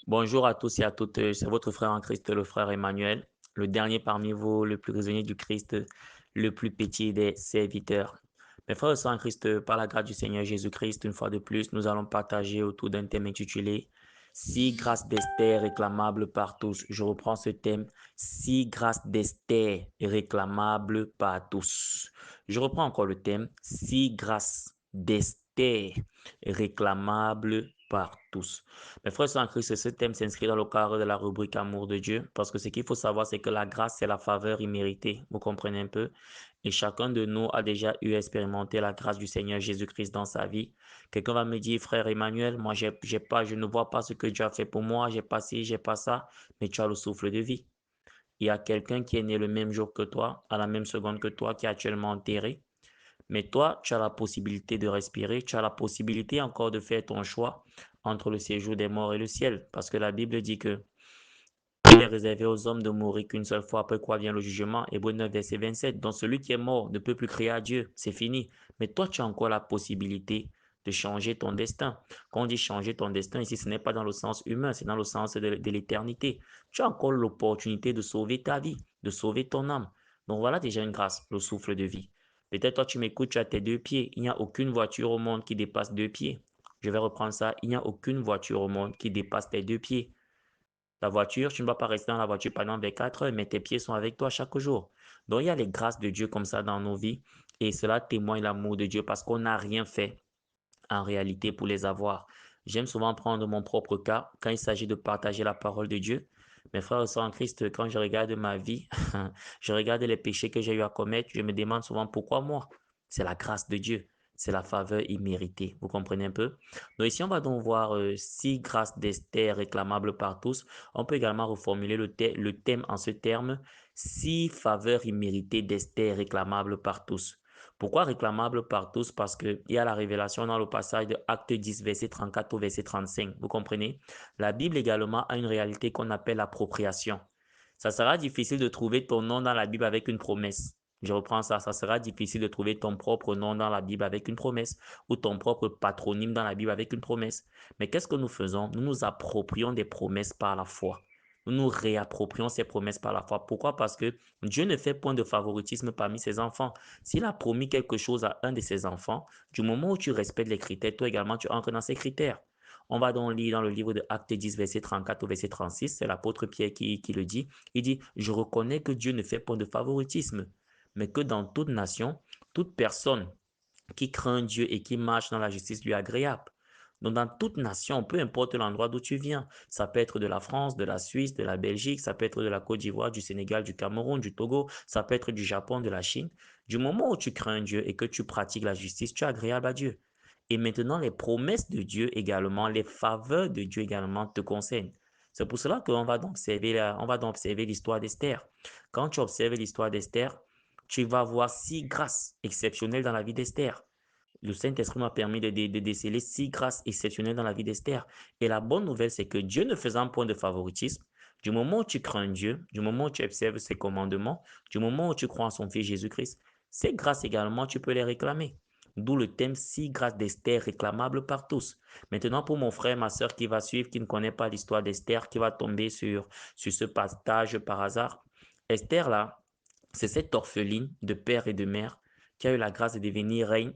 Bonjour à tous et à toutes, c'est votre frère en Christ, le frère Emmanuel, le dernier parmi vous, le plus prisonnier du Christ, le plus petit des serviteurs. Mes frères et sœurs en Christ, par la grâce du Seigneur Jésus-Christ, une fois de plus, nous allons partager autour d'un thème intitulé Si grâce d'Esther réclamable par tous. Je reprends ce thème, Si grâce d'Esther est réclamable par tous. Je reprends encore le thème, Si grâce d'Esther est réclamable par tous. Mes frères et en Christ, ce thème s'inscrit dans le cadre de la rubrique Amour de Dieu, parce que ce qu'il faut savoir, c'est que la grâce, c'est la faveur imméritée. Vous comprenez un peu? Et chacun de nous a déjà eu à expérimenter la grâce du Seigneur Jésus-Christ dans sa vie. Quelqu'un va me dire, frère Emmanuel, moi, j'ai pas, je ne vois pas ce que Dieu a fait pour moi, j'ai pas ci, j'ai pas ça, mais tu as le souffle de vie. Il y a quelqu'un qui est né le même jour que toi, à la même seconde que toi, qui est actuellement enterré. Mais toi, tu as la possibilité de respirer, tu as la possibilité encore de faire ton choix entre le séjour des morts et le ciel. Parce que la Bible dit que il est réservé aux hommes de mourir qu'une seule fois, après quoi vient le jugement. Hébreu 9, verset 27. Donc celui qui est mort ne peut plus crier à Dieu, c'est fini. Mais toi, tu as encore la possibilité de changer ton destin. Quand on dit changer ton destin, ici, ce n'est pas dans le sens humain, c'est dans le sens de l'éternité. Tu as encore l'opportunité de sauver ta vie, de sauver ton âme. Donc voilà déjà une grâce, le souffle de vie. Peut-être toi, tu m'écoutes, tu as tes deux pieds. Il n'y a aucune voiture au monde qui dépasse deux pieds. Je vais reprendre ça. Il n'y a aucune voiture au monde qui dépasse tes deux pieds. La voiture, tu ne vas pas rester dans la voiture pendant 24 heures, mais tes pieds sont avec toi chaque jour. Donc, il y a les grâces de Dieu comme ça dans nos vies et cela témoigne l'amour de Dieu parce qu'on n'a rien fait en réalité pour les avoir. J'aime souvent prendre mon propre cas quand il s'agit de partager la parole de Dieu. Mes frères et sœurs en Christ, quand je regarde ma vie, je regarde les péchés que j'ai eu à commettre, je me demande souvent pourquoi moi. C'est la grâce de Dieu, c'est la faveur imméritée. Vous comprenez un peu? Donc ici, on va donc voir si grâce d'Esther réclamable par tous. On peut également reformuler le thème en ce terme, si faveur imméritée d'Esther réclamable par tous. Pourquoi réclamable par tous? Parce qu'il y a la révélation dans le passage de Acte 10, verset 34 au verset 35. Vous comprenez? La Bible également a une réalité qu'on appelle l'appropriation. Ça sera difficile de trouver ton nom dans la Bible avec une promesse. Je reprends ça. Ça sera difficile de trouver ton propre nom dans la Bible avec une promesse ou ton propre patronyme dans la Bible avec une promesse. Mais qu'est-ce que nous faisons? Nous nous approprions des promesses par la foi. Nous nous réapproprions ces promesses par la foi. Pourquoi? Parce que Dieu ne fait point de favoritisme parmi ses enfants. S'il a promis quelque chose à un de ses enfants, du moment où tu respectes les critères, toi également, tu entres dans ces critères. On va donc lire dans le livre de Actes 10, verset 34 au verset 36, c'est l'apôtre Pierre qui le dit. Il dit, je reconnais que Dieu ne fait point de favoritisme, mais que dans toute nation, toute personne qui craint Dieu et qui marche dans la justice lui est agréable. Donc, dans toute nation, peu importe l'endroit d'où tu viens, ça peut être de la France, de la Suisse, de la Belgique, ça peut être de la Côte d'Ivoire, du Sénégal, du Cameroun, du Togo, ça peut être du Japon, de la Chine. Du moment où tu crains Dieu et que tu pratiques la justice, tu es agréable à Dieu. Et maintenant, les promesses de Dieu également, les faveurs de Dieu également te concernent. C'est pour cela qu'on va donc observer l'histoire d'Esther. Quand tu observes l'histoire d'Esther, tu vas voir six grâces exceptionnelles dans la vie d'Esther. Le Saint-Esprit m'a permis de déceler six grâces exceptionnelles dans la vie d'Esther. Et la bonne nouvelle, c'est que Dieu ne faisant point de favoritisme, du moment où tu crains Dieu, du moment où tu observes ses commandements, du moment où tu crois en son Fils Jésus-Christ, ces grâces également, tu peux les réclamer. D'où le thème six grâces d'Esther réclamables par tous. Maintenant, pour mon frère, ma soeur qui va suivre, qui ne connaît pas l'histoire d'Esther, qui va tomber sur ce passage par hasard, Esther, là, c'est cette orpheline de père et de mère qui a eu la grâce de devenir reine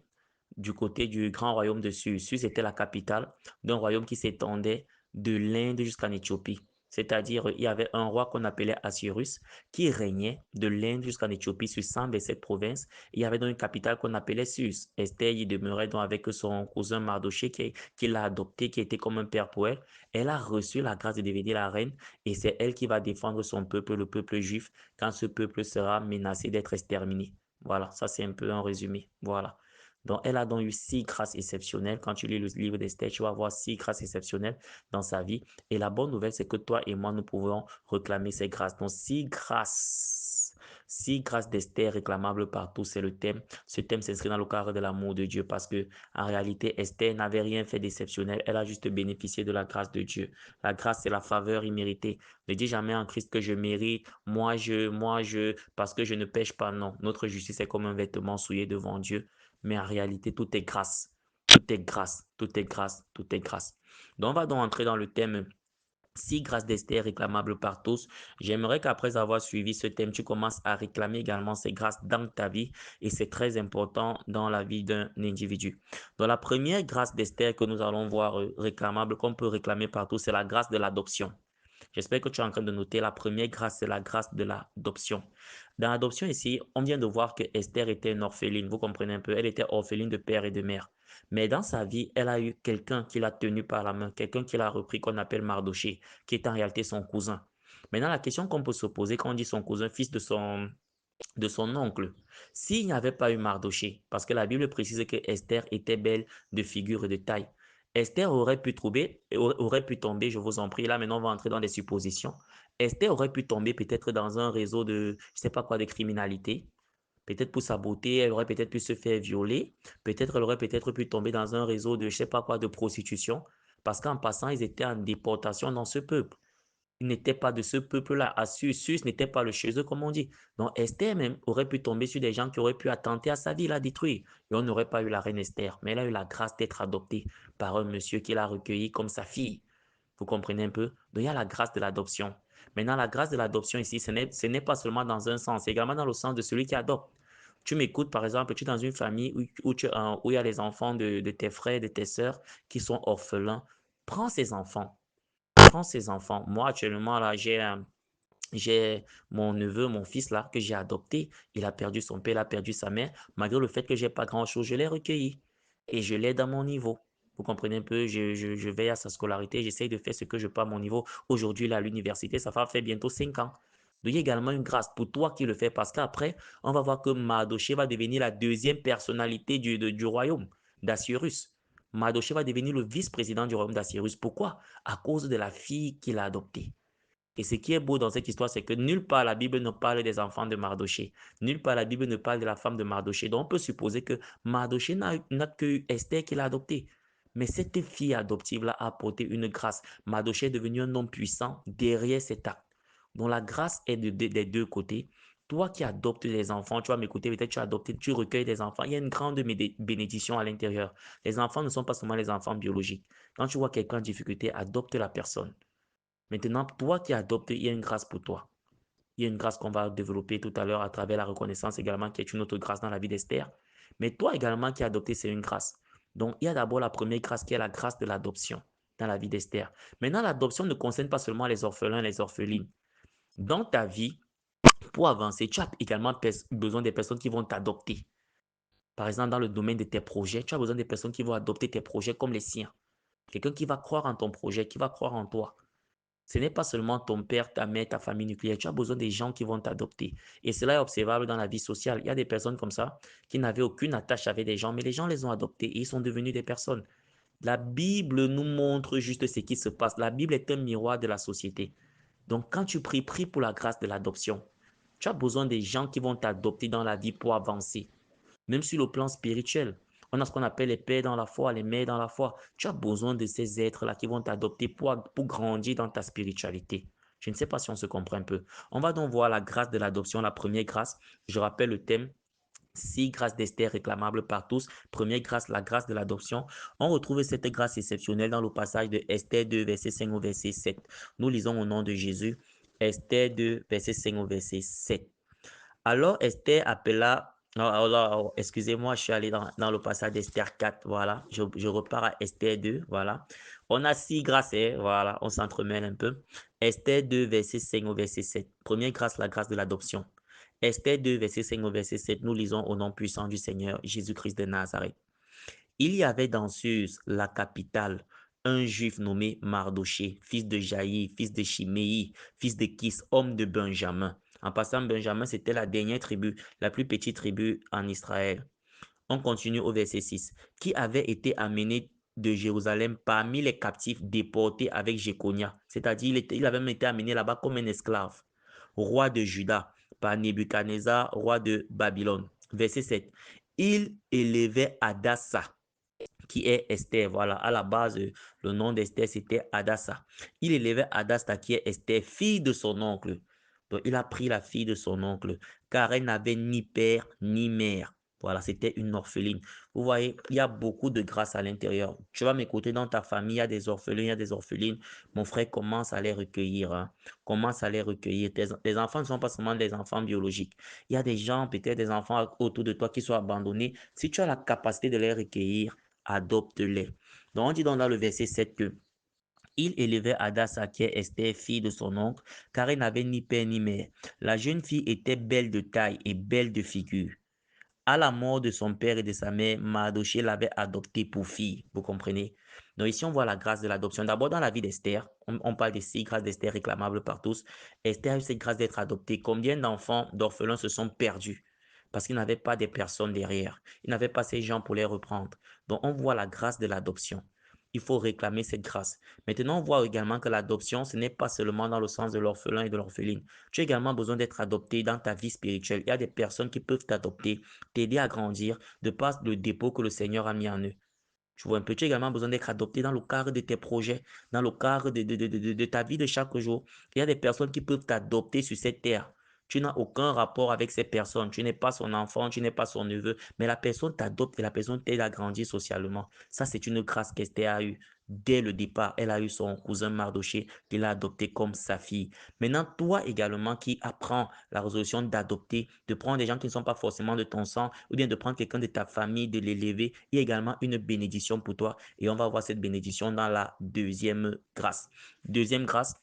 du côté du grand royaume de Sus. Sus était la capitale d'un royaume qui s'étendait de l'Inde jusqu'en Éthiopie. C'est-à-dire, il y avait un roi qu'on appelait Assyrus qui régnait de l'Inde jusqu'en Éthiopie sur 127 provinces. Il y avait donc une capitale qu'on appelait Sus. Esther y demeurait donc avec son cousin Mardoché qui l'a adopté, qui était comme un père pour elle. Elle a reçu la grâce de devenir la reine et c'est elle qui va défendre son peuple, le peuple juif, quand ce peuple sera menacé d'être exterminé. Voilà, ça c'est un peu un résumé. Voilà. Donc, elle a donc eu six grâces exceptionnelles. Quand tu lis le livre d'Esther, tu vas voir six grâces exceptionnelles dans sa vie. Et la bonne nouvelle, c'est que toi et moi, nous pouvons réclamer ces grâces. Donc, six grâces d'Esther réclamables par tous, c'est le thème. Ce thème s'inscrit dans le cadre de l'amour de Dieu parce que, en réalité, Esther n'avait rien fait d'exceptionnel. Elle a juste bénéficié de la grâce de Dieu. La grâce, c'est la faveur imméritée. Ne dis jamais en Christ que je mérite, parce que je ne pêche pas. Non. Notre justice est comme un vêtement souillé devant Dieu mais en réalité, tout est grâce. Tout est grâce, tout est grâce, tout est grâce. Donc, on va donc entrer dans le thème si grâce d'Esther est réclamable par tous. J'aimerais qu'après avoir suivi ce thème, tu commences à réclamer également ces grâces dans ta vie et c'est très important dans la vie d'un individu. Donc, la première grâce d'Esther que nous allons voir réclamable, qu'on peut réclamer partout, c'est la grâce de l'adoption. J'espère que tu es en train de noter. La première grâce, c'est la grâce de l'adoption. Dans l'adoption ici, on vient de voir que Esther était une orpheline. Vous comprenez un peu? Elle était orpheline de père et de mère. Mais dans sa vie, elle a eu quelqu'un qui l'a tenue par la main, quelqu'un qui l'a repris, qu'on appelle Mardoché, qui est en réalité son cousin. Maintenant, la question qu'on peut se poser quand on dit son cousin, fils de son oncle. S'il n'y avait pas eu Mardoché, parce que la Bible précise que Esther était belle de figure et de taille, Esther aurait pu tomber, je vous en prie, là maintenant on va entrer dans des suppositions. Esther aurait pu tomber peut-être dans un réseau de, je sais pas quoi, de criminalité. Peut-être pour sa beauté, elle aurait peut-être pu se faire violer. Peut-être elle aurait peut-être pu tomber dans un réseau de, je sais pas quoi, de prostitution. Parce qu'en passant, ils étaient en déportation dans ce peuple. Ils n'étaient pas de ce peuple-là. Sus n'était pas le chez eux, comme on dit. Donc Esther même aurait pu tomber sur des gens qui auraient pu attenter à sa vie, la détruire. Et on n'aurait pas eu la reine Esther. Mais elle a eu la grâce d'être adoptée par un monsieur qui l'a recueillie comme sa fille. Vous comprenez un peu? Donc il y a la grâce de l'adoption. Maintenant, la grâce de l'adoption ici, ce n'est pas seulement dans un sens, c'est également dans le sens de celui qui adopte. Tu m'écoutes, par exemple, tu es dans une famille où il y a les enfants de tes frères, de tes sœurs qui sont orphelins. Prends ces enfants. Prends ces enfants. Moi, actuellement, là, j'ai mon neveu, mon fils là, que j'ai adopté. Il a perdu son père, il a perdu sa mère. Malgré le fait que j'ai pas grand-chose, je l'ai recueilli. Et je l'aide à mon niveau. Vous comprenez un peu, je veille à sa scolarité, j'essaye de faire ce que je peux à mon niveau. Aujourd'hui, il est à l'université, ça va faire bientôt 5 ans. Donc, il y a également une grâce pour toi qui le fais parce qu'après, on va voir que Mardoché va devenir la deuxième personnalité du royaume d'Assyrus. Mardoché va devenir le vice-président du royaume d'Assyrus. Pourquoi? À cause de la fille qu'il a adoptée. Et ce qui est beau dans cette histoire, c'est que nulle part la Bible ne parle des enfants de Mardoché. Nulle part la Bible ne parle de la femme de Mardoché. Donc on peut supposer que Mardoché n'a que Esther qui l'a adoptée. Mais cette fille adoptive-là a apporté une grâce. Mardoché est devenu un homme puissant derrière cet acte. Donc la grâce est des deux côtés. Toi qui adoptes des enfants, tu vas m'écouter, peut-être tu as adopté, tu recueilles des enfants. Il y a une grande bénédiction à l'intérieur. Les enfants ne sont pas seulement les enfants biologiques. Quand tu vois quelqu'un en difficulté, adopte la personne. Maintenant, toi qui as adopté, il y a une grâce pour toi. Il y a une grâce qu'on va développer tout à l'heure à travers la reconnaissance également, qui est une autre grâce dans la vie d'Esther. Mais toi également qui as adopté, c'est une grâce. Donc, il y a d'abord la première grâce qui est la grâce de l'adoption dans la vie d'Esther. Maintenant, l'adoption ne concerne pas seulement les orphelins, les orphelines. Dans ta vie, pour avancer, tu as également besoin des personnes qui vont t'adopter. Par exemple, dans le domaine de tes projets, tu as besoin des personnes qui vont adopter tes projets comme les siens. Quelqu'un qui va croire en ton projet, qui va croire en toi. Ce n'est pas seulement ton père, ta mère, ta famille nucléaire. Tu as besoin des gens qui vont t'adopter. Et cela est observable dans la vie sociale. Il y a des personnes comme ça qui n'avaient aucune attache avec des gens, mais les gens les ont adoptés et ils sont devenus des personnes. La Bible nous montre juste ce qui se passe. La Bible est un miroir de la société. Donc, quand tu pries, prie pour la grâce de l'adoption. Tu as besoin des gens qui vont t'adopter dans la vie pour avancer. Même sur le plan spirituel, on a ce qu'on appelle les pères dans la foi, les mères dans la foi. Tu as besoin de ces êtres-là qui vont t'adopter pour grandir dans ta spiritualité. Je ne sais pas si on se comprend un peu. On va donc voir la grâce de l'adoption, la première grâce. Je rappelle le thème. Si grâce d'Esther réclamable par tous, première grâce, la grâce de l'adoption. On retrouve cette grâce exceptionnelle dans le passage de Esther 2, verset 5 au verset 7. Nous lisons au nom de Jésus. Esther 2, verset 5 au verset 7. Alors Esther appela, excusez-moi, je suis allé dans le passage d'Esther 4, voilà, je repars à Esther 2, voilà. On a six grâces, hein, voilà, on s'entremêle un peu. Esther 2, verset 5 au verset 7. Première grâce, la grâce de l'adoption. Esther 2, verset 5 au verset 7, nous lisons au nom puissant du Seigneur Jésus-Christ de Nazareth. Il y avait dans Suse, la capitale, un juif nommé Mardoché, fils de Jaïr, fils de Chiméi, fils de Kis, homme de Benjamin. En passant, Benjamin, c'était la dernière tribu, la plus petite tribu en Israël. On continue au verset 6. Qui avait été amené de Jérusalem parmi les captifs déportés avec Jéconia. C'est-à-dire, il avait même été amené là-bas comme un esclave. Roi de Juda, par Nebuchadnezzar, roi de Babylone. Verset 7. Il élevait Adassa, qui est Esther. Voilà, à la base, le nom d'Esther, c'était Adassa. Il élevait Adassa, qui est Esther, fille de son oncle. Donc, il a pris la fille de son oncle, car elle n'avait ni père ni mère. Voilà, c'était une orpheline. Vous voyez, il y a beaucoup de grâce à l'intérieur. Tu vas m'écouter dans ta famille, il y a des orphelins, il y a des orphelines. Mon frère commence à les recueillir, hein. Commence à les recueillir. Les enfants ne sont pas seulement des enfants biologiques. Il y a des gens, peut-être des enfants autour de toi qui sont abandonnés. Si tu as la capacité de les recueillir, adopte-les. Donc, on dit dans le verset 7 que il élevait Hadassa, qui est Esther, fille de son oncle, car elle n'avait ni père ni mère. La jeune fille était belle de taille et belle de figure. À la mort de son père et de sa mère, Mardoché l'avait adoptée pour fille. Vous comprenez? Donc ici, on voit la grâce de l'adoption. D'abord, dans la vie d'Esther, on parle des six grâces d'Esther réclamables par tous. Esther a eu cette grâce d'être adoptée. Combien d'enfants, d'orphelins se sont perdus parce qu'ils n'avaient pas des personnes derrière. Ils n'avaient pas ces gens pour les reprendre. Donc, on voit la grâce de l'adoption. Il faut réclamer cette grâce. Maintenant, on voit également que l'adoption, ce n'est pas seulement dans le sens de l'orphelin et de l'orpheline. Tu as également besoin d'être adopté dans ta vie spirituelle. Il y a des personnes qui peuvent t'adopter, t'aider à grandir de par le dépôt que le Seigneur a mis en eux. Tu vois un peu, tu as également besoin d'être adopté dans le cadre de tes projets, dans le cadre de ta vie de chaque jour. Il y a des personnes qui peuvent t'adopter sur cette terre. Tu n'as aucun rapport avec ces personnes. Tu n'es pas son enfant, tu n'es pas son neveu, mais la personne t'adopte et la personne t'aide à grandir socialement. Ça, c'est une grâce qu'Esther a eue. Dès le départ, elle a eu son cousin Mardoché qui l'a adopté comme sa fille. Maintenant, toi également qui apprends la résolution d'adopter, de prendre des gens qui ne sont pas forcément de ton sang, ou bien de prendre quelqu'un de ta famille, de l'élever, il y a également une bénédiction pour toi. Et on va voir cette bénédiction dans la deuxième grâce. Deuxième grâce,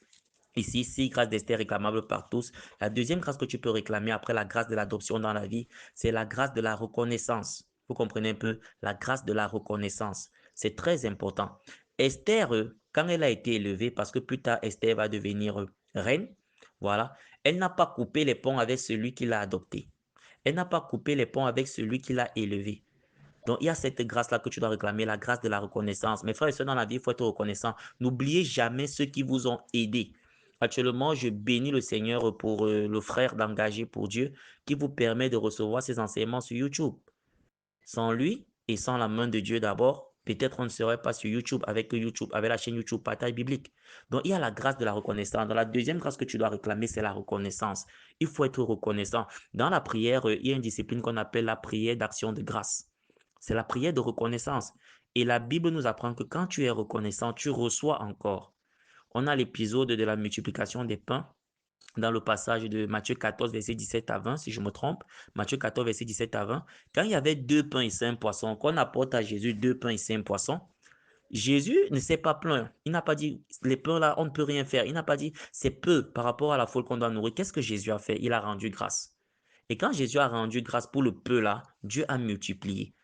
ici, si grâce d'Esther réclamable par tous. La deuxième grâce que tu peux réclamer après la grâce de l'adoption dans la vie, c'est la grâce de la reconnaissance. Vous comprenez un peu? La grâce de la reconnaissance. C'est très important. Esther, quand elle a été élevée, parce que plus tard, Esther va devenir reine, voilà, elle n'a pas coupé les ponts avec celui qui l'a adoptée. Elle n'a pas coupé les ponts avec celui qui l'a élevée. Donc, il y a cette grâce-là que tu dois réclamer, la grâce de la reconnaissance. Mes frères et sœurs, dans la vie, il faut être reconnaissant. N'oubliez jamais ceux qui vous ont aidé. Actuellement, je bénis le Seigneur pour le frère d'engager pour Dieu qui vous permet de recevoir ses enseignements sur YouTube. Sans lui et sans la main de Dieu d'abord, peut-être on ne serait pas sur YouTube avec la chaîne YouTube Bataille Biblique. Donc, il y a la grâce de la reconnaissance. Dans la deuxième grâce que tu dois réclamer, c'est la reconnaissance. Il faut être reconnaissant. Dans la prière, il y a une discipline qu'on appelle la prière d'action de grâce. C'est la prière de reconnaissance. Et la Bible nous apprend que quand tu es reconnaissant, tu reçois encore. On a l'épisode de la multiplication des pains dans le passage de Matthieu 14, verset 17 à 20, si je me trompe. Matthieu 14, verset 17 à 20. Quand il y avait 2 pains et 5 poissons, qu'on apporte à Jésus 2 pains et 5 poissons, Jésus ne s'est pas plaint. Il n'a pas dit, les pains là, on ne peut rien faire. Il n'a pas dit, c'est peu par rapport à la foule qu'on doit nourrir. Qu'est-ce que Jésus a fait? Il a rendu grâce. Et quand Jésus a rendu grâce pour le peu là, Dieu a multiplié.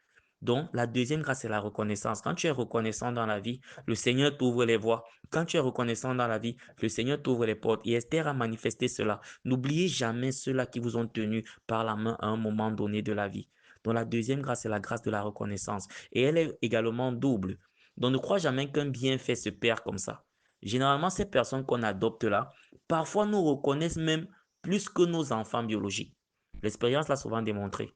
Donc, la deuxième grâce, c'est la reconnaissance. Quand tu es reconnaissant dans la vie, le Seigneur t'ouvre les voies. Quand tu es reconnaissant dans la vie, le Seigneur t'ouvre les portes. Et Esther a manifesté cela. N'oubliez jamais ceux-là qui vous ont tenu par la main à un moment donné de la vie. Donc, la deuxième grâce, c'est la grâce de la reconnaissance. Et elle est également double. Donc, ne crois jamais qu'un bienfait se perd comme ça. Généralement, ces personnes qu'on adopte là, parfois nous reconnaissent même plus que nos enfants biologiques. L'expérience l'a souvent démontré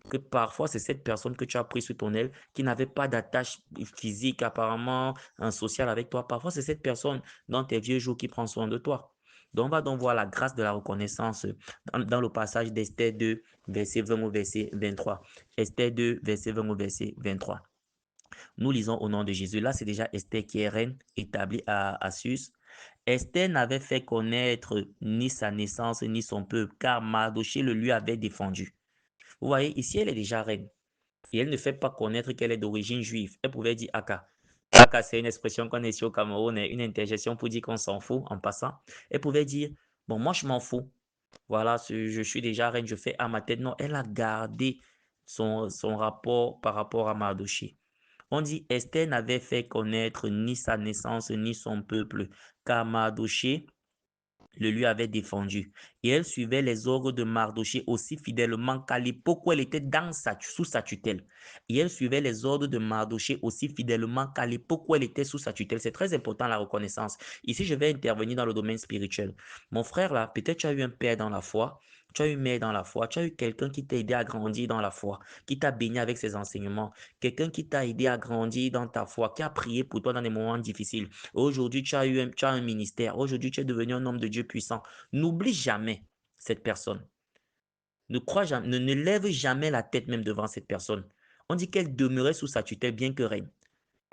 que parfois c'est cette personne que tu as pris sous ton aile qui n'avait pas d'attache physique apparemment, sociale avec toi. Parfois c'est cette personne dans tes vieux jours qui prend soin de toi. Donc on va donc voir la grâce de la reconnaissance dans le passage d'Esther 2, verset 20 au verset 23. Esther 2, verset 20 au verset 23. Nous lisons au nom de Jésus. Là, c'est déjà Esther qui est reine, établie à Sus. Esther n'avait fait connaître ni sa naissance ni son peuple, car Mardoché le lui avait défendu. Vous voyez, ici, elle est déjà reine. Et elle ne fait pas connaître qu'elle est d'origine juive. Elle pouvait dire Aka. Aka, c'est une expression qu'on est ici au Cameroun, une interjection pour dire qu'on s'en fout en passant. Elle pouvait dire, bon, moi, je m'en fous. Voilà, je suis déjà reine, je fais à ma tête. Non, elle a gardé son rapport par rapport à Mardoché. On dit Esther n'avait fait connaître ni sa naissance ni son peuple, car Mardoché le lui avait défendu. Et elle suivait les ordres de Mardoché aussi fidèlement qu'à l'époque où elle était sous sa tutelle. Et elle suivait les ordres de Mardoché aussi fidèlement qu'à l'époque où elle était sous sa tutelle. C'est très important la reconnaissance. Ici, je vais intervenir dans le domaine spirituel. Mon frère, là, peut-être tu as eu un père dans la foi, tu as eu une mère dans la foi, tu as eu quelqu'un qui t'a aidé à grandir dans la foi, qui t'a béni avec ses enseignements, quelqu'un qui t'a aidé à grandir dans ta foi, qui a prié pour toi dans des moments difficiles. Aujourd'hui, tu as un ministère. Aujourd'hui, tu es devenu un homme de Dieu puissant. N'oublie jamais cette personne. Ne lève jamais la tête même devant cette personne. On dit qu'elle demeurait sous sa tutelle bien que règne.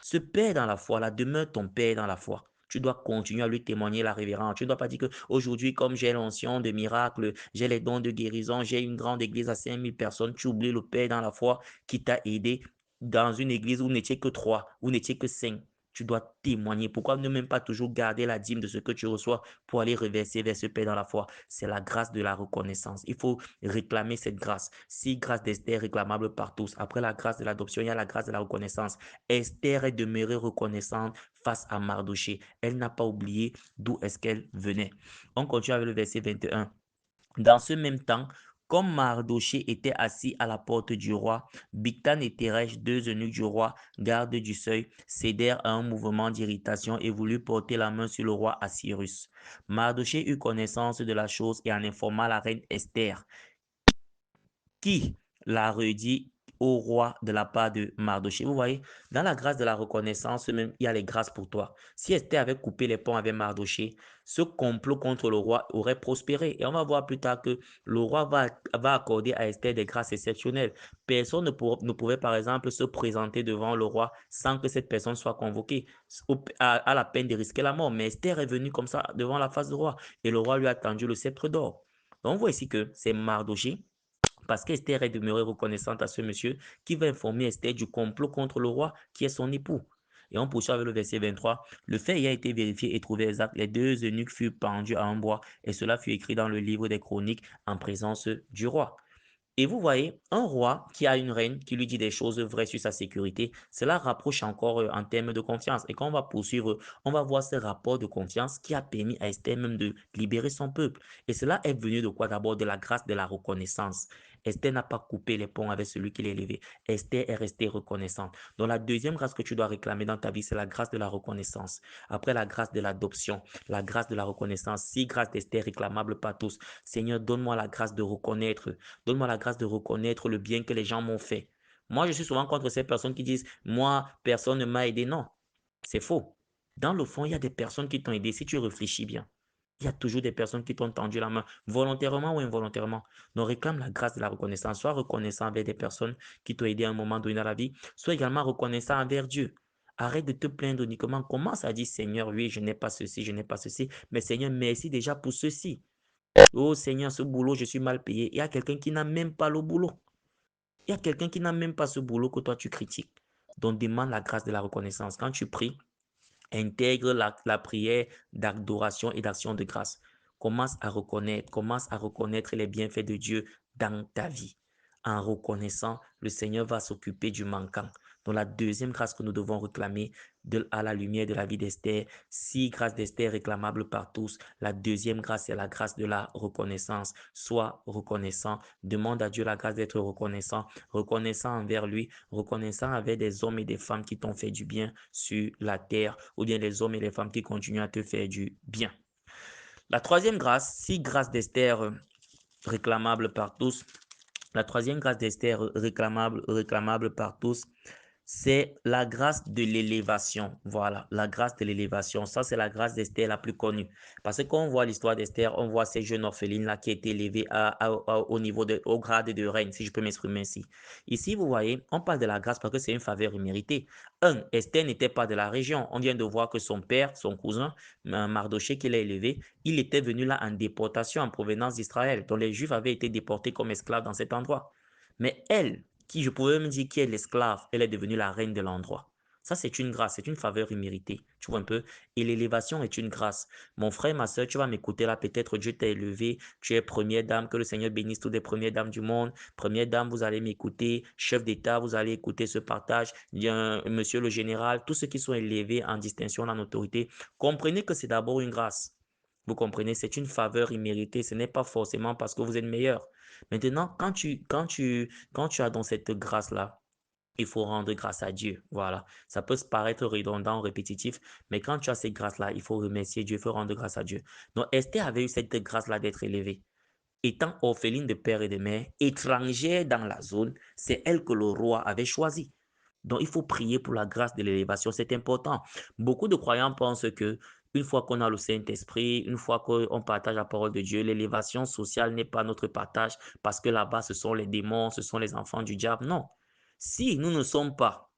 Ce père dans la foi, là, demeure ton père dans la foi. Tu dois continuer à lui témoigner la révérence. Tu ne dois pas dire qu'aujourd'hui, comme j'ai l'onction de miracle, j'ai les dons de guérison, j'ai une grande église à 5 000 personnes, tu oublies le père dans la foi qui t'a aidé dans une église où vous n'étiez que 3, où vous n'étiez que 5. Tu dois témoigner. Pourquoi ne même pas toujours garder la dîme de ce que tu reçois pour aller reverser vers ce Père dans la foi? C'est la grâce de la reconnaissance. Il faut réclamer cette grâce. Si grâce d'Esther est réclamable par tous, après la grâce de l'adoption, il y a la grâce de la reconnaissance. Esther est demeurée reconnaissante face à Mardoché. Elle n'a pas oublié d'où est-ce qu'elle venait. On continue avec le verset 21. Dans ce même temps, comme Mardoché était assis à la porte du roi, Bigtan et Teresh, 2 eunuques du roi, gardes du seuil, cédèrent à un mouvement d'irritation et voulurent porter la main sur le roi Assyrus. Mardoché eut connaissance de la chose et en informa la reine Esther, qui l'a redit au roi de la part de Mardoché. Vous voyez, dans la grâce de la reconnaissance, même, il y a les grâces pour toi. Si Esther avait coupé les ponts avec Mardoché, ce complot contre le roi aurait prospéré. Et on va voir plus tard que le roi va accorder à Esther des grâces exceptionnelles. Personne ne pouvait, par exemple, se présenter devant le roi sans que cette personne soit convoquée, à la peine de risquer la mort. Mais Esther est venue comme ça devant la face du roi et le roi lui a tendu le sceptre d'or. Donc, on voit ici que c'est Mardoché, parce qu'Esther est demeurée reconnaissante à ce monsieur qui va informer Esther du complot contre le roi qui est son époux. Et on poursuit avec le verset 23. Le fait ayant été vérifié et trouvé exact, les 2 eunuques furent pendus à un bois et cela fut écrit dans le livre des chroniques en présence du roi. Et vous voyez, un roi qui a une reine qui lui dit des choses vraies sur sa sécurité, cela rapproche encore en termes de confiance. Et quand on va poursuivre, on va voir ce rapport de confiance qui a permis à Esther même de libérer son peuple. Et cela est venu de quoi? D'abord de la grâce de la reconnaissance. Esther n'a pas coupé les ponts avec celui qui l'a élevé. Esther est restée reconnaissante. Donc la deuxième grâce que tu dois réclamer dans ta vie, c'est la grâce de la reconnaissance. Après la grâce de l'adoption, la grâce de la reconnaissance, si grâce d'Esther réclamable par tous. Seigneur, donne-moi la grâce de reconnaître. Donne-moi la grâce de reconnaître le bien que les gens m'ont fait. Moi, je suis souvent contre ces personnes qui disent, moi, personne ne m'a aidé. Non, c'est faux. Dans le fond, il y a des personnes qui t'ont aidé. Si tu réfléchis bien, il y a toujours des personnes qui t'ont tendu la main, volontairement ou involontairement. Donc, réclame la grâce de la reconnaissance. Sois reconnaissant envers des personnes qui t'ont aidé à un moment donné dans la vie. Sois également reconnaissant envers Dieu. Arrête de te plaindre uniquement. Commence à dire, Seigneur, oui, je n'ai pas ceci, je n'ai pas ceci. Mais Seigneur, merci déjà pour ceci. Oh Seigneur, ce boulot, je suis mal payé. Il y a quelqu'un qui n'a même pas le boulot. Il y a quelqu'un qui n'a même pas ce boulot que toi tu critiques. Donc demande la grâce de la reconnaissance. Quand tu pries, intègre la prière d'adoration et d'action de grâce. Commence à reconnaître les bienfaits de Dieu dans ta vie. En reconnaissant, le Seigneur va s'occuper du manquant. Donc la deuxième grâce que nous devons réclamer à la lumière de la vie d'Esther, si grâce d'Esther réclamable par tous, la deuxième grâce, c'est la grâce de la reconnaissance. Sois reconnaissant, demande à Dieu la grâce d'être reconnaissant, reconnaissant envers lui, reconnaissant envers des hommes et des femmes qui t'ont fait du bien sur la terre, ou bien les hommes et les femmes qui continuent à te faire du bien. La troisième grâce, si grâce d'Esther réclamable par tous, la troisième grâce d'Esther réclamable par tous, c'est la grâce de l'élévation. Voilà, la grâce de l'élévation. Ça, c'est la grâce d'Esther la plus connue. Parce que quand on voit l'histoire d'Esther, on voit ces jeunes orphelines-là qui étaient élevées au grade de reine, si je peux m'exprimer ainsi. Ici, vous voyez, on parle de la grâce parce que c'est une faveur imméritée. Esther n'était pas de la région. On vient de voir que son père, son cousin, Mardoché, qui l'a élevé, il était venu là en déportation en provenance d'Israël. Donc les Juifs avaient été déportés comme esclaves dans cet endroit. Mais elle, qui je pouvais même dire qui est l'esclave, elle est devenue la reine de l'endroit. Ça, c'est une grâce, c'est une faveur imméritée. Tu vois un peu? Et l'élévation est une grâce. Mon frère, ma soeur, tu vas m'écouter là. Peut-être Dieu t'a élevé. Tu es première dame. Que le Seigneur bénisse toutes les premières dames du monde. Première dame, vous allez m'écouter. Chef d'État, vous allez écouter ce partage. Monsieur le général, tous ceux qui sont élevés en distinction en autorité, comprenez que c'est d'abord une grâce. Vous comprenez? C'est une faveur imméritée. Ce n'est pas forcément parce que vous êtes meilleur. Maintenant, quand tu as dans cette grâce-là, il faut rendre grâce à Dieu. Voilà. Ça peut se paraître redondant, répétitif, mais quand tu as cette grâce-là, il faut remercier Dieu, il faut rendre grâce à Dieu. Donc, Esther avait eu cette grâce-là d'être élevée. Étant orpheline de père et de mère, étrangère dans la zone, c'est elle que le roi avait choisie. Donc, il faut prier pour la grâce de l'élévation. C'est important. Beaucoup de croyants pensent que une fois qu'on a le Saint-Esprit, une fois qu'on partage la parole de Dieu, l'élévation sociale n'est pas notre partage parce que là-bas, ce sont les démons, ce sont les enfants du diable. Non. Si nous ne sommes pas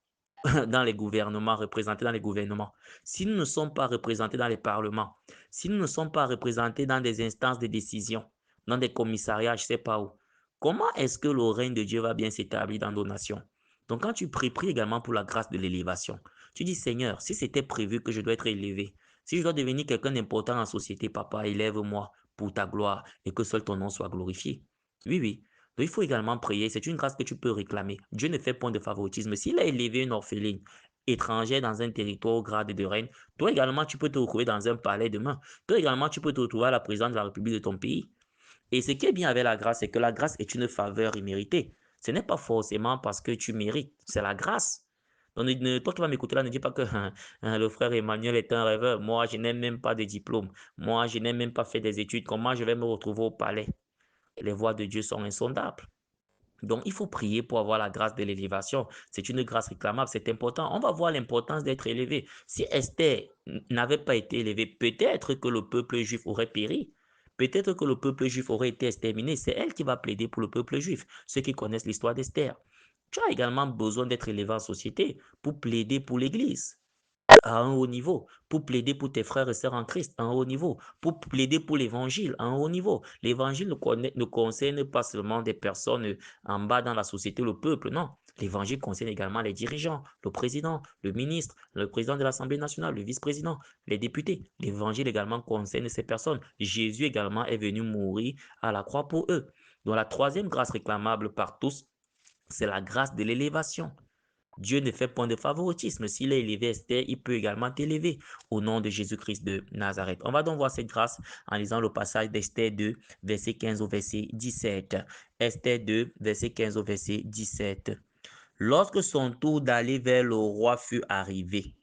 dans les gouvernements, représentés dans les gouvernements, si nous ne sommes pas représentés dans les parlements, si nous ne sommes pas représentés dans des instances de décision, dans des commissariats, je ne sais pas où, comment est-ce que le règne de Dieu va bien s'établir dans nos nations? Donc, quand tu pries, prie également pour la grâce de l'élévation. Tu dis, Seigneur, si c'était prévu que je dois être élevé, si je dois devenir quelqu'un d'important dans la société, papa, élève-moi pour ta gloire et que seul ton nom soit glorifié. Oui, oui. Donc, il faut également prier. C'est une grâce que tu peux réclamer. Dieu ne fait point de favoritisme. S'il a élevé une orpheline étrangère dans un territoire au grade de reine, toi également, tu peux te retrouver dans un palais demain. Toi également, tu peux te retrouver à la présidence de la République de ton pays. Et ce qui est bien avec la grâce, c'est que la grâce est une faveur imméritée. Ce n'est pas forcément parce que tu mérites, c'est la grâce. Donc, toi qui vas m'écouter là, ne dis pas que le frère Emmanuel est un rêveur. Moi, je n'ai même pas de diplôme. Moi, je n'ai même pas fait des études. Comment je vais me retrouver au palais? Les voies de Dieu sont insondables. Donc, il faut prier pour avoir la grâce de l'élévation. C'est une grâce réclamable, c'est important. On va voir l'importance d'être élevé. Si Esther n'avait pas été élevée, peut-être que le peuple juif aurait péri. Peut-être que le peuple juif aurait été exterminé. C'est elle qui va plaider pour le peuple juif, ceux qui connaissent l'histoire d'Esther. Tu as également besoin d'être élevé en société pour plaider pour l'Église à un haut niveau, pour plaider pour tes frères et sœurs en Christ à un haut niveau, pour plaider pour l'évangile à un haut niveau. L'évangile ne concerne pas seulement des personnes en bas dans la société, le peuple, non. L'évangile concerne également les dirigeants, le président, le ministre, le président de l'Assemblée nationale, le vice-président, les députés. L'évangile également concerne ces personnes. Jésus également est venu mourir à la croix pour eux. Donc la troisième grâce réclamable par tous, c'est la grâce de l'élévation. Dieu ne fait point de favoritisme. S'il a élevé Esther, il peut également t'élever au nom de Jésus-Christ de Nazareth. On va donc voir cette grâce en lisant le passage d'Esther 2, verset 15 au verset 17. Esther 2, verset 15 au verset 17. Lorsque son tour d'aller vers le roi fut arrivé,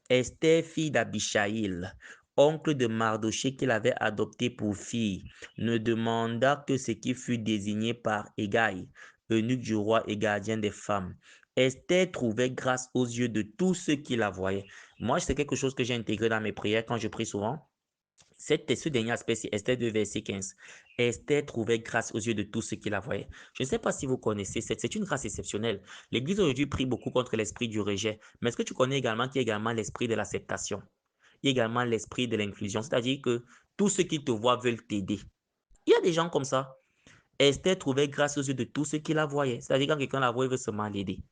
Esther, fille d'Abishaïl, oncle de Mardoché qu'il avait adopté pour fille, ne demanda que ce qui fut désigné par Hégaï, eunuque du roi et gardien des femmes. Esther trouvait grâce aux yeux de tous ceux qui la voyaient. Moi, c'est quelque chose que j'ai intégré dans mes prières quand je prie souvent. Ce dernier aspect, c'est Esther 2, verset 15. Esther trouvait grâce aux yeux de tous ceux qui la voyaient. Je ne sais pas si vous connaissez, c'est une grâce exceptionnelle. L'Église aujourd'hui prie beaucoup contre l'esprit du rejet. Mais est-ce que tu connais également qu'il y a également l'esprit de l'acceptation? Il y a également l'esprit de l'inclusion, c'est-à-dire que tous ceux qui te voient veulent t'aider. Il y a des gens comme ça. Esther trouvait grâce aux yeux de tous ceux qui la voyaient. C'est-à-dire quand quelqu'un la voit, il veut seulement l'aider.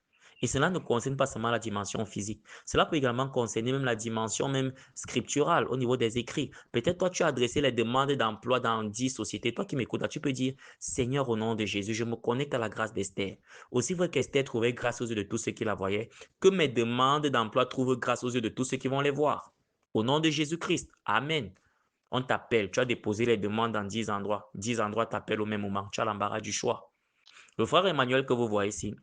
Et cela ne concerne pas seulement la dimension physique. Cela peut également concerner même la dimension même scripturale au niveau des écrits. Peut-être toi, tu as adressé les demandes d'emploi dans 10 sociétés. Toi qui m'écoutes, là, tu peux dire, Seigneur, au nom de Jésus, je me connecte à la grâce d'Esther. Aussi vrai qu'Esther trouvait grâce aux yeux de tous ceux qui la voyaient, que mes demandes d'emploi trouvent grâce aux yeux de tous ceux qui vont les voir. Au nom de Jésus-Christ. Amen. On t'appelle, tu as déposé les demandes dans 10 endroits. 10 endroits t'appellent au même moment. Tu as l'embarras du choix. Le frère Emmanuel que vous voyez ici,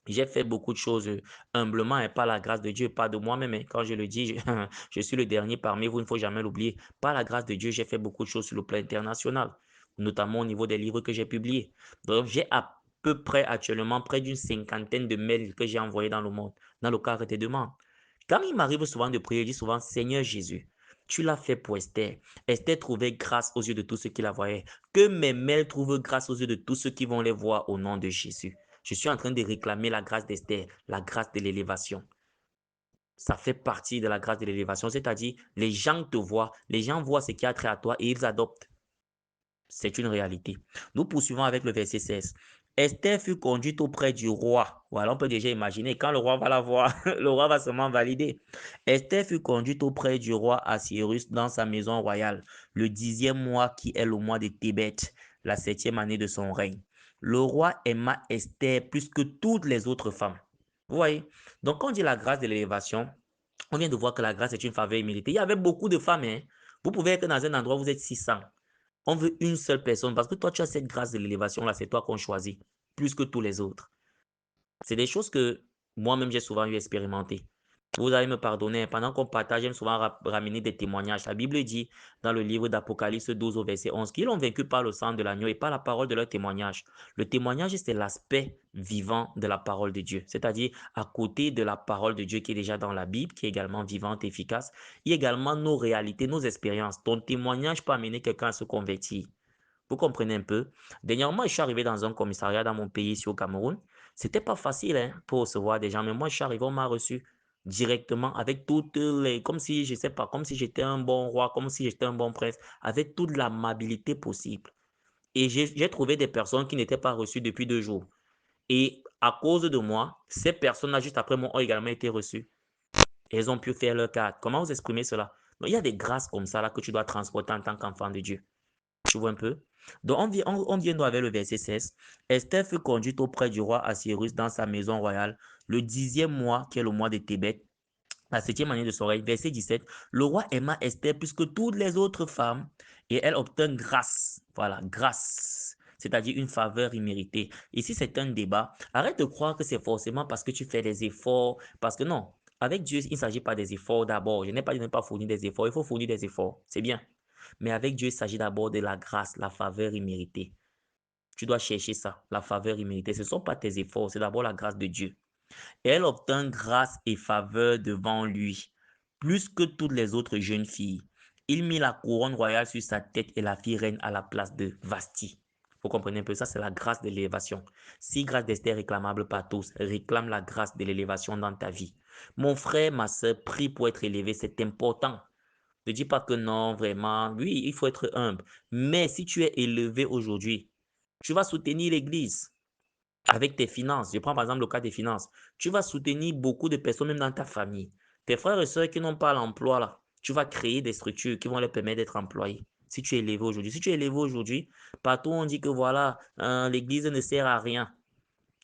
j'ai fait beaucoup de choses humblement et par la grâce de Dieu, pas de moi-même. Quand je le dis, je suis le dernier parmi vous, il ne faut jamais l'oublier. Par la grâce de Dieu, j'ai fait beaucoup de choses sur le plan international, notamment au niveau des livres que j'ai publiés. Donc, j'ai à peu près actuellement près d'une cinquantaine de mails que j'ai envoyés dans le monde, dans le cadre des demandes. Quand il m'arrive souvent de prier, je dis souvent, Seigneur Jésus, tu l'as fait pour Esther. Esther trouvait grâce aux yeux de tous ceux qui la voyaient. Que mes mails trouvent grâce aux yeux de tous ceux qui vont les voir au nom de Jésus. Je suis en train de réclamer la grâce d'Esther, la grâce de l'élévation. Ça fait partie de la grâce de l'élévation, c'est-à-dire les gens te voient, les gens voient ce qui a trait à toi et ils adoptent. C'est une réalité. Nous poursuivons avec le verset 16. Esther fut conduite auprès du roi. Voilà, on peut déjà imaginer, quand le roi va la voir, le roi va seulement valider. Esther fut conduite auprès du roi Assyrus dans sa maison royale, le 10e mois qui est le mois de Tébet, la 7e année de son règne. Le roi aima Esther plus que toutes les autres femmes. Vous voyez? Donc, quand on dit la grâce de l'élévation, on vient de voir que la grâce est une faveur imméritée. Il y avait beaucoup de femmes. Hein? Vous pouvez être dans un endroit où vous êtes 600. On veut une seule personne parce que toi, tu as cette grâce de l'élévation là, c'est toi qu'on choisit plus que tous les autres. C'est des choses que moi-même j'ai souvent eu expérimenté. Vous allez me pardonner. Pendant qu'on partage, j'aime souvent ramener des témoignages. La Bible dit dans le livre d'Apocalypse 12 au verset 11 qu'ils ont vaincu par le sang de l'agneau et par la parole de leur témoignage. Le témoignage, c'est l'aspect vivant de la parole de Dieu. C'est-à-dire, à côté de la parole de Dieu qui est déjà dans la Bible, qui est également vivante et efficace, il y a également nos réalités, nos expériences. Ton témoignage peut amener quelqu'un à se convertir. Vous comprenez un peu? Dernièrement, je suis arrivé dans un commissariat dans mon pays, ici au Cameroun. C'était pas facile hein, pour recevoir des gens, mais moi, je suis arrivé, on m'a reçu directement avec toutes les, comme si, je sais pas, comme si j'étais un bon roi, comme si j'étais un bon prince, avec toute l'amabilité possible. Et j'ai trouvé des personnes qui n'étaient pas reçues depuis 2 jours. Et à cause de moi, ces personnes-là, juste après moi, ont également été reçues. Et elles ont pu faire leur carte. Comment vous exprimez cela? Donc, il y a des grâces comme ça là que tu dois transporter en tant qu'enfant de Dieu. Tu vois un peu? Donc, on vient avec le verset 16. Esther fut conduite auprès du roi Assyrus dans sa maison royale le 10e mois, qui est le mois de Tébet, la 7e année de son règne. Verset 17. Le roi aima Esther plus que toutes les autres femmes et elle obtint grâce. Voilà, grâce. C'est-à-dire une faveur imméritée. Ici, c'est un débat. Arrête de croire que c'est forcément parce que tu fais des efforts. Parce que non, avec Dieu, il ne s'agit pas des efforts d'abord. Je n'ai pas dit de ne pas fournir des efforts. Il faut fournir des efforts. C'est bien. Mais avec Dieu, il s'agit d'abord de la grâce, la faveur imméritée. Tu dois chercher ça, la faveur imméritée. Ce ne sont pas tes efforts, c'est d'abord la grâce de Dieu. Et elle obtint grâce et faveur devant lui, plus que toutes les autres jeunes filles. Il mit la couronne royale sur sa tête et la fit reine à la place de Vasti. Vous comprenez un peu, ça c'est la grâce de l'élévation. Si grâce d'Esther est réclamable par tous, réclame la grâce de l'élévation dans ta vie. Mon frère, ma soeur, prie pour être élevé, c'est important. Ne dis pas que non, vraiment. Oui, il faut être humble. Mais si tu es élevé aujourd'hui, tu vas soutenir l'Église avec tes finances. Je prends par exemple le cas des finances. Tu vas soutenir beaucoup de personnes, même dans ta famille. Tes frères et sœurs qui n'ont pas l'emploi, là, tu vas créer des structures qui vont leur permettre d'être employés. Si tu es élevé aujourd'hui. Si tu es élevé aujourd'hui, partout on dit que voilà, l'Église ne sert à rien.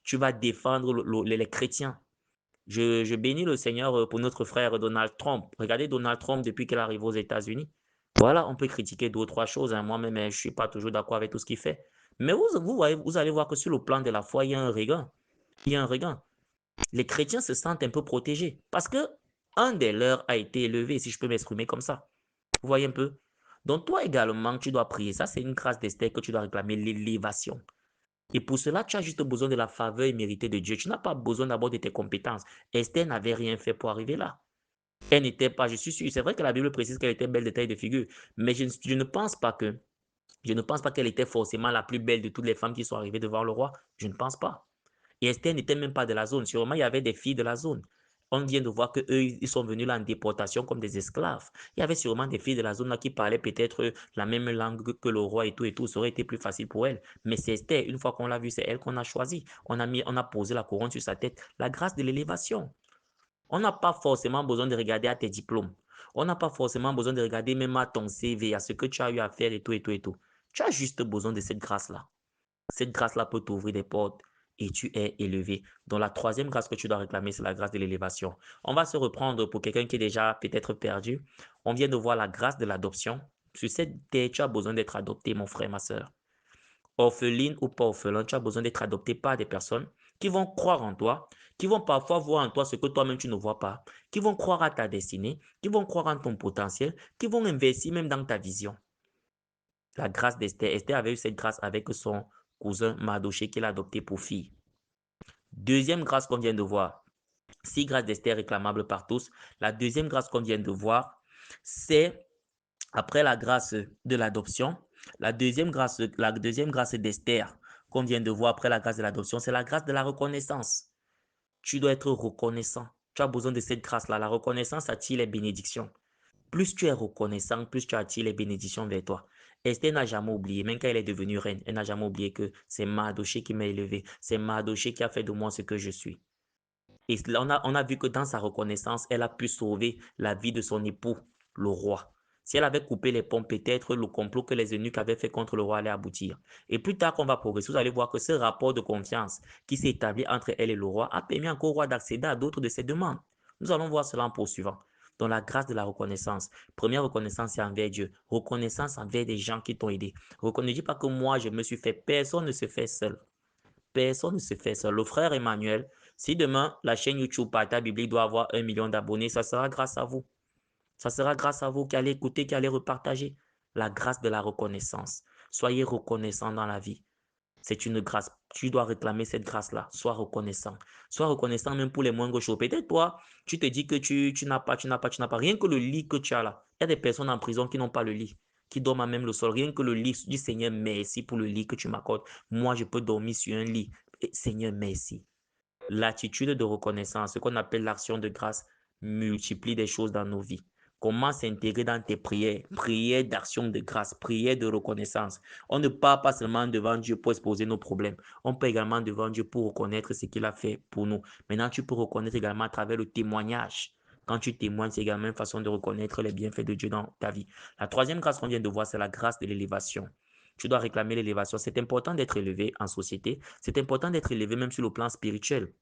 Tu vas défendre les chrétiens. Je bénis le Seigneur pour notre frère Donald Trump. Regardez Donald Trump depuis qu'il arrive aux États-Unis. Voilà, on peut critiquer deux ou trois choses, hein. Moi-même, je ne suis pas toujours d'accord avec tout ce qu'il fait. Mais vous allez voir que sur le plan de la foi, il y a un regain. Il y a un regain. Les chrétiens se sentent un peu protégés parce que un des leurs a été élevé, si je peux m'exprimer comme ça. Vous voyez un peu? Donc toi également, tu dois prier. Ça, c'est une grâce d'Esther que tu dois réclamer, l'élévation. Et pour cela, tu as juste besoin de la faveur imméritée de Dieu. Tu n'as pas besoin d'abord de tes compétences. Esther n'avait rien fait pour arriver là. Elle n'était pas, je suis sûr, c'est vrai que la Bible précise qu'elle était belle de taille de figure, mais je ne pense pas que, je ne pense pas qu'elle était forcément la plus belle de toutes les femmes qui sont arrivées devant le roi. Je ne pense pas. Et Esther n'était même pas de la zone. Sûrement, il y avait des filles de la zone. On vient de voir qu'eux, ils sont venus là en déportation comme des esclaves. Il y avait sûrement des filles de la zone là qui parlaient peut-être la même langue que le roi et tout et tout. Ça aurait été plus facile pour elles. Mais c'est Esther, une fois qu'on l'a vue, c'est elle qu'on a choisie. On a posé la couronne sur sa tête. La grâce de l'élévation. On n'a pas forcément besoin de regarder à tes diplômes. On n'a pas forcément besoin de regarder même à ton CV, à ce que tu as eu à faire et tout et tout et tout. Tu as juste besoin de cette grâce-là. Cette grâce-là peut t'ouvrir des portes et tu es élevé. Donc la troisième grâce que tu dois réclamer, c'est la grâce de l'élévation. On va se reprendre pour quelqu'un qui est déjà peut-être perdu. On vient de voir la grâce de l'adoption. Sur cette terre, tu as besoin d'être adopté, mon frère, ma soeur. Orpheline ou pas orphelin, tu as besoin d'être adopté par des personnes qui vont croire en toi, qui vont parfois voir en toi ce que toi-même tu ne vois pas, qui vont croire à ta destinée, qui vont croire en ton potentiel, qui vont investir même dans ta vision. La grâce d'Esther. Esther avait eu cette grâce avec son cousin Mardoché qu'il a adopté pour fille. Deuxième grâce qu'on vient de voir. Si grâce d'Esther réclamable par tous, la deuxième grâce qu'on vient de voir, c'est après la grâce de l'adoption, la deuxième grâce d'Esther qu'on vient de voir après la grâce de l'adoption, c'est la grâce de la reconnaissance. Tu dois être reconnaissant. Tu as besoin de cette grâce-là. La reconnaissance attire les bénédictions. Plus tu es reconnaissant, plus tu attires les bénédictions vers toi. Esther n'a jamais oublié, même quand elle est devenue reine, elle n'a jamais oublié que c'est Mardoché qui m'a élevé. C'est Mardoché qui a fait de moi ce que je suis. Et là, on a vu que dans sa reconnaissance, elle a pu sauver la vie de son époux, le roi. Si elle avait coupé les ponts, peut-être le complot que les eunuques avaient fait contre le roi allait aboutir. Et plus tard qu'on va progresser, vous allez voir que ce rapport de confiance qui s'est établi entre elle et le roi a permis encore au roi d'accéder à d'autres de ses demandes. Nous allons voir cela en poursuivant. Dans la grâce de la reconnaissance. Première reconnaissance, c'est envers Dieu. Reconnaissance envers des gens qui t'ont aidé. Ne dis pas que moi, je me suis fait. Personne ne se fait seul. Personne ne se fait seul. Le frère Emmanuel, Si demain, la chaîne YouTube Partage Biblique doit avoir 1 million d'abonnés, ça sera grâce à vous. Ça sera grâce à vous qui allez écouter, qui allez repartager. La grâce de la reconnaissance. Soyez reconnaissant dans la vie. C'est une grâce. Tu dois réclamer cette grâce-là. Sois reconnaissant. Sois reconnaissant même pour les moindres choses. Peut-être toi, tu te dis que tu n'as pas. Rien que le lit que tu as là. Il y a des personnes en prison qui n'ont pas le lit, qui dorment à même le sol. Rien que le lit, du Seigneur, merci pour le lit que tu m'accordes. Moi, je peux dormir sur un lit. Et Seigneur, merci. L'attitude de reconnaissance, ce qu'on appelle l'action de grâce, multiplie des choses dans nos vies. Comment s'intégrer dans tes prières, prières d'action de grâce, prières de reconnaissance. On ne part pas seulement devant Dieu pour exposer nos problèmes. On peut également devant Dieu pour reconnaître ce qu'il a fait pour nous. Maintenant, tu peux reconnaître également à travers le témoignage. Quand tu témoignes, c'est également une façon de reconnaître les bienfaits de Dieu dans ta vie. La troisième grâce qu'on vient de voir, c'est la grâce de l'élévation. Tu dois réclamer l'élévation. C'est important d'être élevé en société. C'est important d'être élevé même sur le plan spirituel.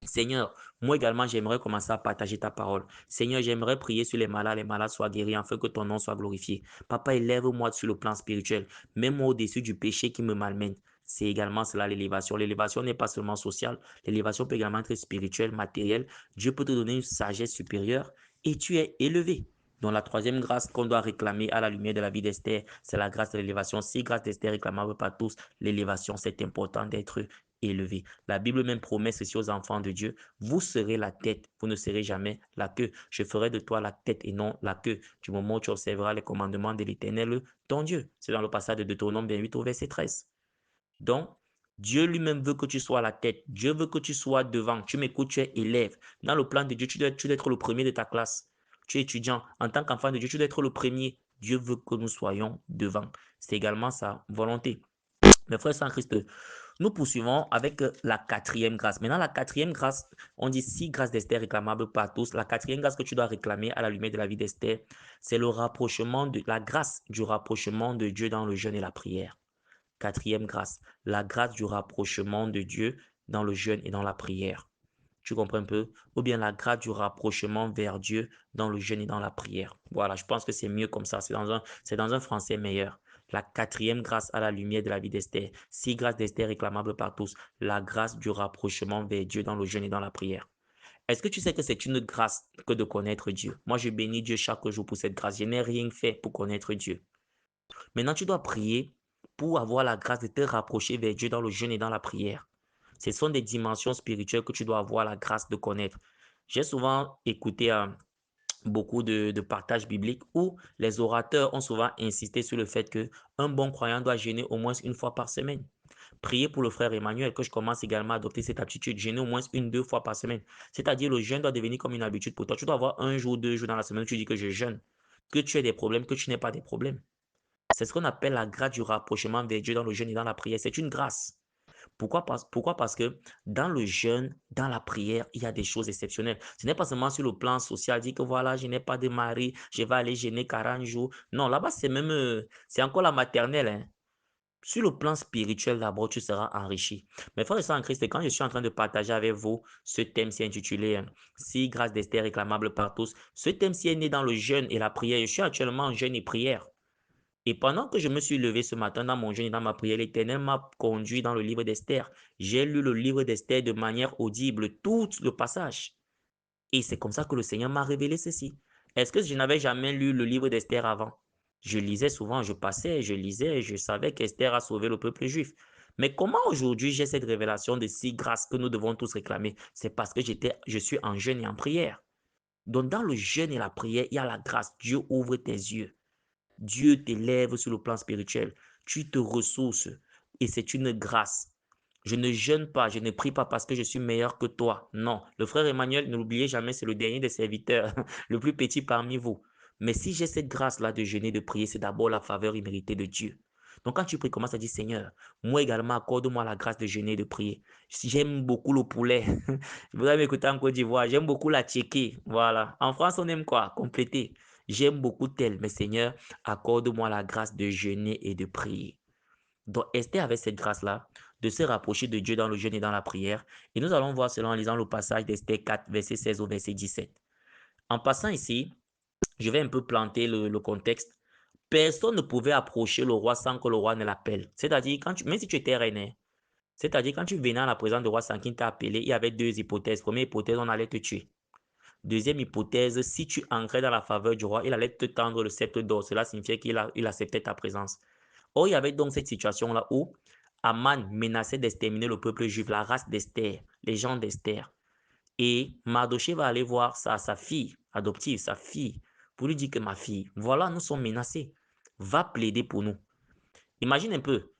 Seigneur, moi également, j'aimerais commencer à partager ta parole. Seigneur, j'aimerais prier sur les malades soient guéris, afin que ton nom soit glorifié. Papa, élève-moi sur le plan spirituel. Mets-moi au-dessus du péché qui me malmène. C'est également cela l'élévation. L'élévation n'est pas seulement sociale. L'élévation peut également être spirituelle, matérielle. Dieu peut te donner une sagesse supérieure et tu es élevé. Donc la troisième grâce qu'on doit réclamer à la lumière de la vie d'Esther, c'est la grâce de l'élévation. Si grâce d'Esther réclamable par tous, l'élévation, c'est important d'être élevé. La Bible même promet ceci aux enfants de Dieu. Vous serez la tête, vous ne serez jamais la queue. Je ferai de toi la tête et non la queue. Du moment où tu observeras les commandements de l'Éternel, ton Dieu. C'est dans le passage de Deutéronome 28 au verset 13. Donc, Dieu lui-même veut que tu sois la tête. Dieu veut que tu sois devant. Tu m'écoutes, tu es élève. Dans le plan de Dieu, tu dois être le premier de ta classe. Tu es étudiant. En tant qu'enfant de Dieu, tu dois être le premier. Dieu veut que nous soyons devant. C'est également sa volonté. Mes frères sans Christ, nous poursuivons avec la quatrième grâce. Maintenant, la quatrième grâce, on dit si grâce d'Esther réclamable par tous. La quatrième grâce que tu dois réclamer à la lumière de la vie d'Esther, c'est le rapprochement de la grâce du rapprochement de Dieu dans le jeûne et la prière. Quatrième grâce, la grâce du rapprochement de Dieu dans le jeûne et dans la prière. Tu comprends un peu? Ou bien la grâce du rapprochement vers Dieu dans le jeûne et dans la prière. Voilà, je pense que c'est mieux comme ça. C'est dans un français meilleur. La quatrième grâce à la lumière de la vie d'Esther. Si grâce d'Esther réclamable par tous, la grâce du rapprochement vers Dieu dans le jeûne et dans la prière. Est-ce que tu sais que c'est une grâce que de connaître Dieu? Moi, je bénis Dieu chaque jour pour cette grâce. Je n'ai rien fait pour connaître Dieu. Maintenant, tu dois prier pour avoir la grâce de te rapprocher vers Dieu dans le jeûne et dans la prière. Ce sont des dimensions spirituelles que tu dois avoir la grâce de connaître. J'ai souvent écouté beaucoup de partages bibliques où les orateurs ont souvent insisté sur le fait qu'un bon croyant doit jeûner au moins une fois par semaine. Priez pour le frère Emmanuel, que je commence également à adopter cette habitude, jeûner au moins 1, 2 fois par semaine. C'est-à-dire le jeûne doit devenir comme une habitude pour toi. Tu dois avoir 1 jour, 2 jours dans la semaine où tu dis que je jeûne. Que tu aies des problèmes, que tu n'aies pas des problèmes. C'est ce qu'on appelle la grâce du rapprochement vers Dieu dans le jeûne et dans la prière. C'est une grâce. Pourquoi? Parce que dans le jeûne, dans la prière, il y a des choses exceptionnelles. Ce n'est pas seulement sur le plan social, dire que voilà, je n'ai pas de mari, je vais aller jeûner 40 jours. Non, là-bas, c'est encore la maternelle, hein. Sur le plan spirituel, d'abord, tu seras enrichi. Mais frères et sœurs en Christ, quand je suis en train de partager avec vous ce thème-ci intitulé Si grâce d'Esther réclamable par tous, ce thème-ci est né dans le jeûne et la prière. Je suis actuellement en jeûne et prière. Et pendant que je me suis levé ce matin dans mon jeûne et dans ma prière, l'Éternel m'a conduit dans le livre d'Esther. J'ai lu le livre d'Esther de manière audible, tout le passage. Et c'est comme ça que le Seigneur m'a révélé ceci. Est-ce que je n'avais jamais lu le livre d'Esther avant? Je lisais souvent, je passais, je lisais, et je savais qu'Esther a sauvé le peuple juif. Mais comment aujourd'hui j'ai cette révélation de si grâce que nous devons tous réclamer? C'est parce que je suis en jeûne et en prière. Donc dans le jeûne et la prière, il y a la grâce. Dieu ouvre tes yeux. Dieu t'élève sur le plan spirituel. Tu te ressources et c'est une grâce. Je ne jeûne pas, je ne prie pas parce que je suis meilleur que toi. Non, le frère Emmanuel, ne l'oubliez jamais, c'est le dernier des serviteurs, le plus petit parmi vous. Mais si j'ai cette grâce-là de jeûner, de prier, c'est d'abord la faveur imméritée de Dieu. Donc quand tu pries, commence à dire, Seigneur, moi également, accorde-moi la grâce de jeûner et de prier. J'aime beaucoup le poulet. Vous avez écouté en Côte d'Ivoire, j'aime beaucoup la tchéké. Voilà. En France, on aime quoi? Compléter. J'aime beaucoup tel, mais Seigneur, accorde-moi la grâce de jeûner et de prier. Donc Esther avait cette grâce-là de se rapprocher de Dieu dans le jeûne et dans la prière. Et nous allons voir cela en lisant le passage d'Esther 4, verset 16 au verset 17. En passant ici, je vais un peu planter le contexte. Personne ne pouvait approcher le roi sans que le roi ne l'appelle. C'est-à-dire, même si tu étais reine, C'est-à-dire, quand tu venais à la présence de roi Sankin t'a appelé, il y avait deux hypothèses. Première hypothèse, on allait te tuer. Deuxième hypothèse, si tu entrais dans la faveur du roi, il allait te tendre le sceptre d'or. Cela signifiait qu'il acceptait ta présence. Or, il y avait donc cette situation-là où Aman menaçait d'exterminer le peuple juif, la race d'Esther, les gens d'Esther. Et Mardoché va aller voir sa fille adoptive, sa fille, pour lui dire que ma fille, voilà, nous sommes menacés. Va plaider pour nous. Imagine un peu,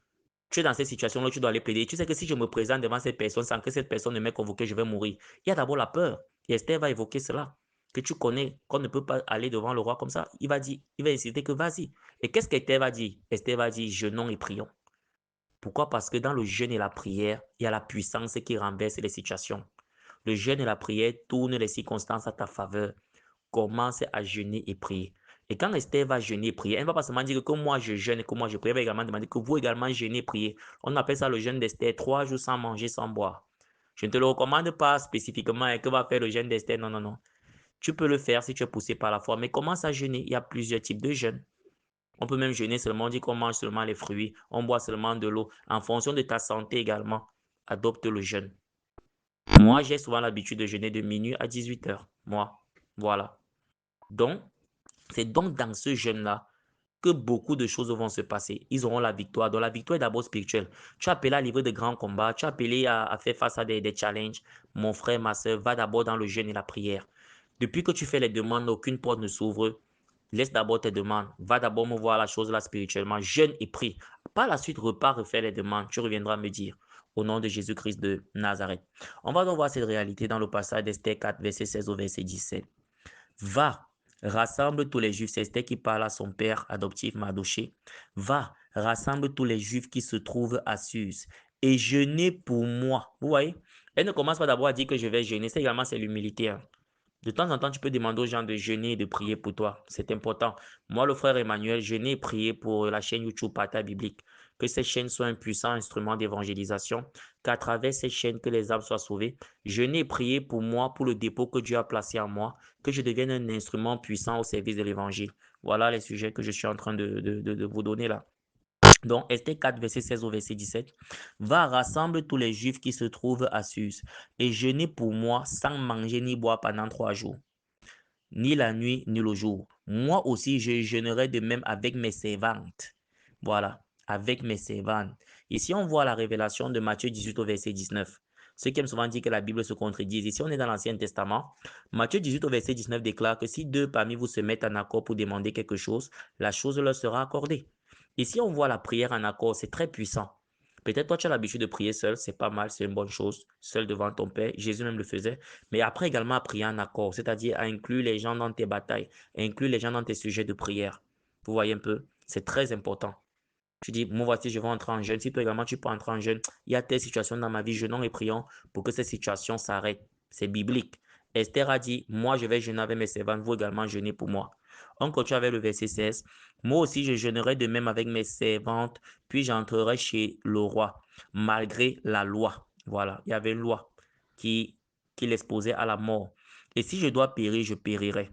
tu es dans cette situation-là, tu dois aller plaider. Tu sais que si je me présente devant cette personne sans que cette personne ne m'ait convoqué, je vais mourir. Il y a d'abord la peur. Et Esther va évoquer cela, que tu connais, qu'on ne peut pas aller devant le roi comme ça. Il va insister que vas-y. Et qu'est-ce qu'Esther va dire? Esther va dire jeûnons et prions. Pourquoi? Parce que dans le jeûne et la prière, il y a la puissance qui renverse les situations. Le jeûne et la prière tournent les circonstances à ta faveur. Commence à jeûner et prier. Et quand Esther va jeûner et prier, elle ne va pas seulement dire que moi je jeûne et que moi je prie, elle va également demander que vous également jeûnez et priez. On appelle ça le jeûne d'Esther, 3 jours sans manger, sans boire. Je ne te le recommande pas spécifiquement et que va faire le jeûne d'Esther, non, non, non. Tu peux le faire si tu es poussé par la foi, mais commence à jeûner. Il y a plusieurs types de jeûnes. On peut même jeûner seulement, on dit qu'on mange seulement les fruits, on boit seulement de l'eau. En fonction de ta santé également, adopte le jeûne. Moi, j'ai souvent l'habitude de jeûner de minuit à 18 heures. Moi, voilà. Donc, c'est donc dans ce jeûne-là que beaucoup de choses vont se passer. Ils auront la victoire. Donc, la victoire est d'abord spirituelle. Tu es appelé à livrer de grands combats. Tu es appelé à faire face à des challenges. Mon frère, ma soeur, va d'abord dans le jeûne et la prière. Depuis que tu fais les demandes, aucune porte ne s'ouvre. Laisse d'abord tes demandes. Va d'abord me voir la chose là spirituellement. Jeûne et prie. Par la suite, repars refaire les demandes. Tu reviendras me dire. Au nom de Jésus-Christ de Nazareth. On va donc voir cette réalité dans le passage d'Esther 4, verset 16 au verset 17. Va, rassemble tous les Juifs. C'est Esther qui parle à son père adoptif Mardoché. Va, rassemble tous les Juifs qui se trouvent à Suse et jeûnez pour moi. Vous voyez? Elle ne commence pas d'abord à dire que je vais jeûner. C'est également c'est l'humilité. Hein. De temps en temps, tu peux demander aux gens de jeûner et de prier pour toi. C'est important. Moi, le frère Emmanuel, jeûner et prier pour la chaîne YouTube Partage Biblique. Que cette chaîne soit un puissant instrument d'évangélisation. Qu'à travers cette chaîne, que les âmes soient sauvées. Jeûner et prier pour moi, pour le dépôt que Dieu a placé en moi. Que je devienne un instrument puissant au service de l'évangile. Voilà les sujets que je suis en train de vous donner là. Donc, Esther 4, verset 16 au verset 17. Va, rassemble tous les Juifs qui se trouvent à Suse et jeûnez pour moi sans manger ni boire pendant 3 jours, ni la nuit, ni le jour. Moi aussi, je jeûnerai de même avec mes servantes. Voilà, avec mes servantes. Ici, on voit la révélation de Matthieu 18 au verset 19. Ceux qui aiment souvent dire que la Bible se contredit. Ici, on est dans l'Ancien Testament. Matthieu 18 au verset 19 déclare que si deux parmi vous se mettent en accord pour demander quelque chose, la chose leur sera accordée. Ici, on voit la prière en accord, c'est très puissant. Peut-être toi, tu as l'habitude de prier seul, c'est pas mal, c'est une bonne chose, seul devant ton Père. Jésus même le faisait. Mais après également à prier en accord, c'est-à-dire à inclure les gens dans tes batailles, à inclure les gens dans tes sujets de prière. Vous voyez un peu, c'est très important. Tu dis, moi voici, je vais entrer en jeûne. Si toi également tu peux entrer en jeûne, il y a telle situation dans ma vie, jeûnons et prions pour que cette situation s'arrête. C'est biblique. Esther a dit, moi je vais jeûner avec mes servantes, vous également jeûnez pour moi. On continue avec le verset 16. Moi aussi je jeûnerai de même avec mes servantes, puis j'entrerai chez le roi, malgré la loi. Voilà, il y avait une loi qui l'exposait à la mort. Et si je dois périr, je périrai.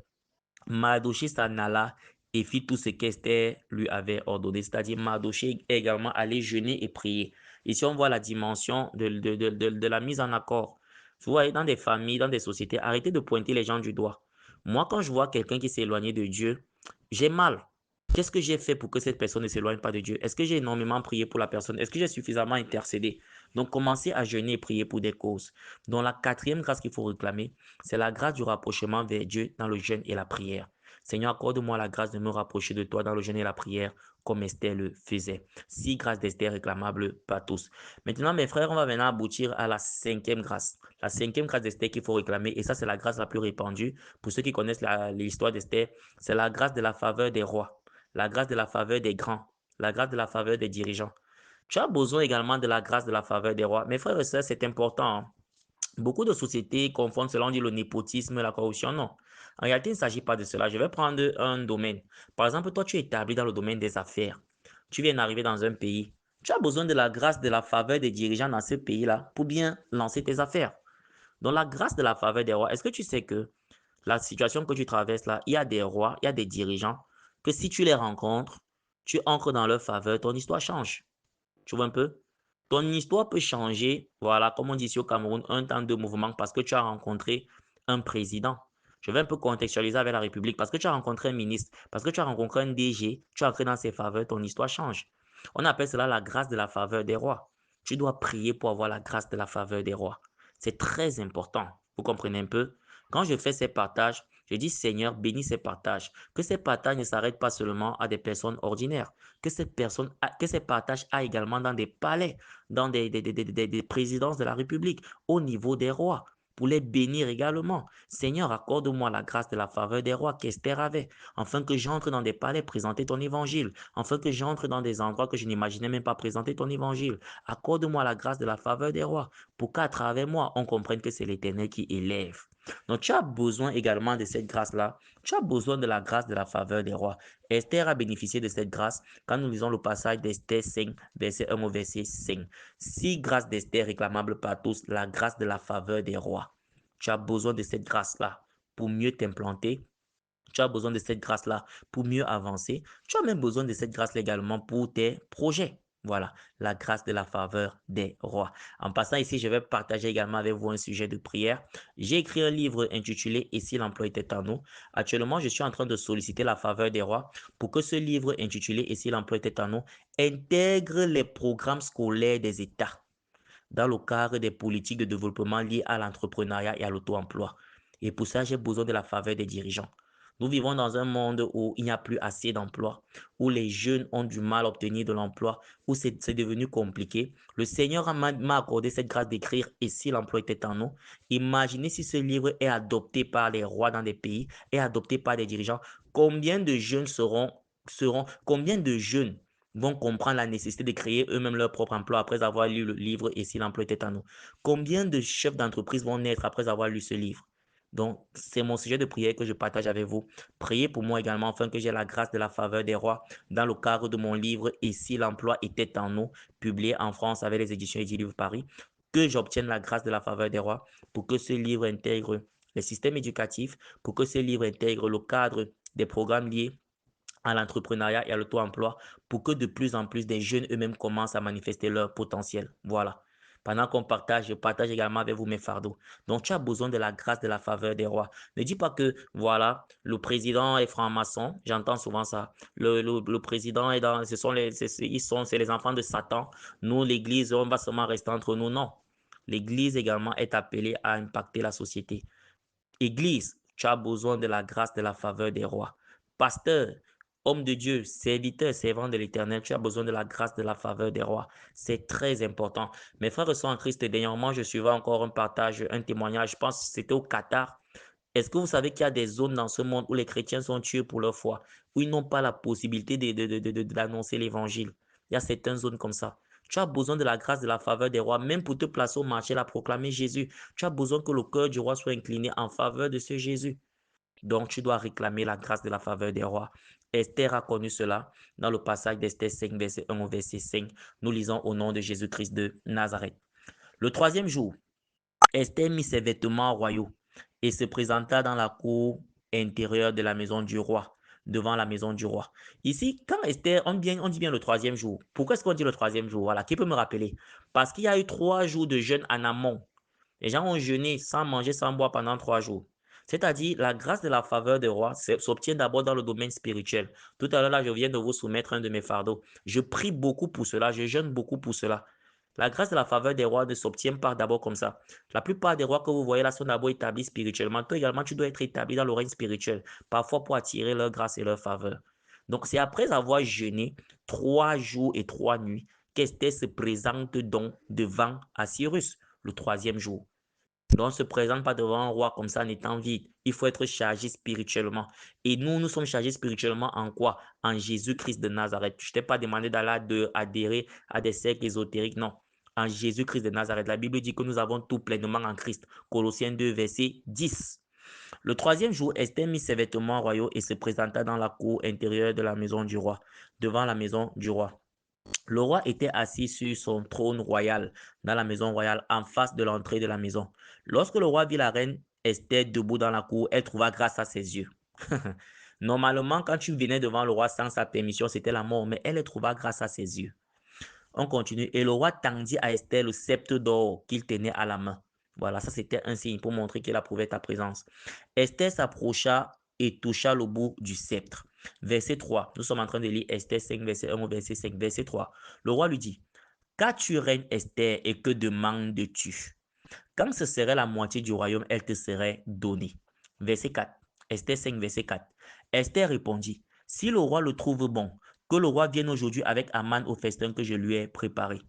Mardoché s'en alla et fit tout ce qu'Esther lui avait ordonné. C'est-à-dire, Mardoché est également allé jeûner et prier. Ici, on voit la dimension de la mise en accord. Vous voyez, dans des familles, dans des sociétés, arrêtez de pointer les gens du doigt. Moi, quand je vois quelqu'un qui s'est éloigné de Dieu, j'ai mal. Qu'est-ce que j'ai fait pour que cette personne ne s'éloigne pas de Dieu? Est-ce que j'ai énormément prié pour la personne? Est-ce que j'ai suffisamment intercédé? Donc, commencez à jeûner et prier pour des causes. Donc, la quatrième grâce qu'il faut réclamer, c'est la grâce du rapprochement vers Dieu dans le jeûne et la prière. Seigneur, accorde-moi la grâce de me rapprocher de toi dans le jeûne et la prière, comme Esther le faisait. 6 grâces d'Esther réclamables par tous. Maintenant, mes frères, on va maintenant aboutir à la cinquième grâce. La cinquième grâce d'Esther qu'il faut réclamer, et ça, c'est la grâce la plus répandue. Pour ceux qui connaissent l'histoire d'Esther, c'est la grâce de la faveur des rois, la grâce de la faveur des grands, la grâce de la faveur des dirigeants. Tu as besoin également de la grâce de la faveur des rois. Mes frères et sœurs, c'est important. Hein. Beaucoup de sociétés confondent cela, on dit le népotisme, la corruption. Non. En réalité, il ne s'agit pas de cela. Je vais prendre un domaine. Par exemple, toi, tu es établi dans le domaine des affaires. Tu viens d'arriver dans un pays. Tu as besoin de la grâce, de la faveur des dirigeants dans ce pays-là pour bien lancer tes affaires. Donc, la grâce de la faveur des rois, est-ce que tu sais que la situation que tu traverses là, il y a des rois, il y a des dirigeants que si tu les rencontres, tu entres dans leur faveur, ton histoire change. Tu vois un peu? Ton histoire peut changer, voilà, comme on dit ici au Cameroun, un temps de mouvement parce que tu as rencontré un président. Je vais un peu contextualiser avec la République parce que tu as rencontré un ministre, parce que tu as rencontré un DG, tu as entré dans ses faveurs, ton histoire change. On appelle cela la grâce de la faveur des rois. Tu dois prier pour avoir la grâce de la faveur des rois. C'est très important. Vous comprenez un peu? Quand je fais ces partages, je dis Seigneur, bénis ces partages. Que ces partages ne s'arrêtent pas seulement à des personnes ordinaires. Que ces partages aillent également dans des palais, dans des présidences de la République, au niveau des rois, pour les bénir également. Seigneur, accorde-moi la grâce de la faveur des rois qu'Esther avait, afin que j'entre dans des palais présenter ton évangile, afin que j'entre dans des endroits que je n'imaginais même pas présenter ton évangile. Accorde-moi la grâce de la faveur des rois, pour qu'à travers moi, on comprenne que c'est l'Éternel qui élève. Donc, tu as besoin également de cette grâce-là. Tu as besoin de la grâce de la faveur des rois. Esther a bénéficié de cette grâce quand nous lisons le passage d'Esther 5, verset 1 au verset 5. Si grâce d'Esther réclamable par tous, la grâce de la faveur des rois. Tu as besoin de cette grâce-là pour mieux t'implanter. Tu as besoin de cette grâce-là pour mieux avancer. Tu as même besoin de cette grâce également pour tes projets. Voilà, la grâce de la faveur des rois. En passant ici, je vais partager également avec vous un sujet de prière. J'ai écrit un livre intitulé Et si l'emploi était en nous. Actuellement, je suis en train de solliciter la faveur des rois pour que ce livre intitulé Et si l'emploi était en nous intègre les programmes scolaires des États dans le cadre des politiques de développement liées à l'entrepreneuriat et à l'auto-emploi. Et pour ça, j'ai besoin de la faveur des dirigeants. Nous vivons dans un monde où il n'y a plus assez d'emplois, où les jeunes ont du mal à obtenir de l'emploi, où c'est devenu compliqué. Le Seigneur m'a accordé cette grâce d'écrire Et si l'emploi était en nous. Imaginez si ce livre est adopté par les rois dans des pays, est adopté par des dirigeants. Combien de jeunes combien de jeunes vont comprendre la nécessité de créer eux-mêmes leur propre emploi après avoir lu le livre Et si l'emploi était à nous. Combien de chefs d'entreprise vont naître après avoir lu ce livre? Donc, c'est mon sujet de prière que je partage avec vous. Priez pour moi également afin que j'ai la grâce de la faveur des rois dans le cadre de mon livre Et si l'emploi était en nous, publié en France avec les éditions Edilivre Paris, que j'obtienne la grâce de la faveur des rois pour que ce livre intègre les systèmes éducatifs, pour que ce livre intègre le cadre des programmes liés à l'entrepreneuriat et à l'auto-emploi pour que de plus en plus des jeunes eux-mêmes commencent à manifester leur potentiel. Voilà. Pendant qu'on partage, je partage également avec vous mes fardeaux. Donc, tu as besoin de la grâce de la faveur des rois. Ne dis pas que, voilà, le président est franc-maçon. J'entends souvent ça. Le président est dans, c'est les enfants de Satan. Nous, l'église, on va seulement rester entre nous. Non. L'église également est appelée à impacter la société. Église, tu as besoin de la grâce, de la faveur des rois. Pasteur, homme de Dieu, serviteur, servant de l'Éternel, tu as besoin de la grâce, de la faveur des rois. C'est très important. Mes frères et sœurs en Christ, dernièrement, je suivais encore un partage, un témoignage, je pense que c'était au Qatar. Est-ce que vous savez qu'il y a des zones dans ce monde où les chrétiens sont tués pour leur foi, où ils n'ont pas la possibilité d'annoncer l'évangile? Il y a certaines zones comme ça. Tu as besoin de la grâce, de la faveur des rois, même pour te placer au marché, la proclamer Jésus. Tu as besoin que le cœur du roi soit incliné en faveur de ce Jésus. Donc, tu dois réclamer la grâce de la faveur des rois. Esther a connu cela dans le passage d'Esther 5, verset 1 au verset 5. Nous lisons au nom de Jésus-Christ de Nazareth. Le troisième jour, Esther mit ses vêtements royaux et se présenta dans la cour intérieure de la maison du roi, devant la maison du roi. Ici, quand Esther, on dit bien le troisième jour. Pourquoi est-ce qu'on dit le troisième jour? Voilà, qui peut me rappeler? Parce qu'il y a eu 3 jours de jeûne en amont. Les gens ont jeûné sans manger, sans boire pendant 3 jours. C'est-à-dire, la grâce de la faveur des rois s'obtient d'abord dans le domaine spirituel. Tout à l'heure, là, je viens de vous soumettre un de mes fardeaux. Je prie beaucoup pour cela, je jeûne beaucoup pour cela. La grâce de la faveur des rois ne s'obtient pas d'abord comme ça. La plupart des rois que vous voyez là sont d'abord établis spirituellement. Toi également, tu dois être établi dans le règne spirituel, parfois pour attirer leur grâce et leur faveur. Donc, c'est après avoir jeûné 3 jours et 3 nuits qu'Esther se présente donc devant Assyrus, le troisième jour. Donc, on ne se présente pas devant un roi comme ça en étant vide. Il faut être chargé spirituellement. Et nous, nous sommes chargés spirituellement en quoi? En Jésus-Christ de Nazareth. Je ne t'ai pas demandé d'aller adhérer à des cercles ésotériques, non. En Jésus-Christ de Nazareth. La Bible dit que nous avons tout pleinement en Christ. Colossiens 2, verset 10. Le troisième jour, Esther mit ses vêtements royaux et se présenta dans la cour intérieure de la maison du roi, devant la maison du roi. Le roi était assis sur son trône royal dans la maison royale en face de l'entrée de la maison. Lorsque le roi vit la reine Esther debout dans la cour, elle trouva grâce à ses yeux. Normalement, quand tu venais devant le roi sans sa permission, c'était la mort, mais elle trouva grâce à ses yeux. On continue. Et le roi tendit à Esther le sceptre d'or qu'il tenait à la main. Voilà, ça c'était un signe pour montrer qu'il approuvait ta présence. Esther s'approcha et toucha le bout du sceptre. Verset 3. Nous sommes en train de lire Esther 5, verset 1 au verset 5. Verset 3. Le roi lui dit, qu'as-tu, reine Esther, et que demandes-tu? Quand ce serait la moitié du royaume, elle te serait donnée. Verset 4. Esther 5, verset 4. Esther répondit, si le roi le trouve bon, que le roi vienne aujourd'hui avec Aman au festin que je lui ai préparé.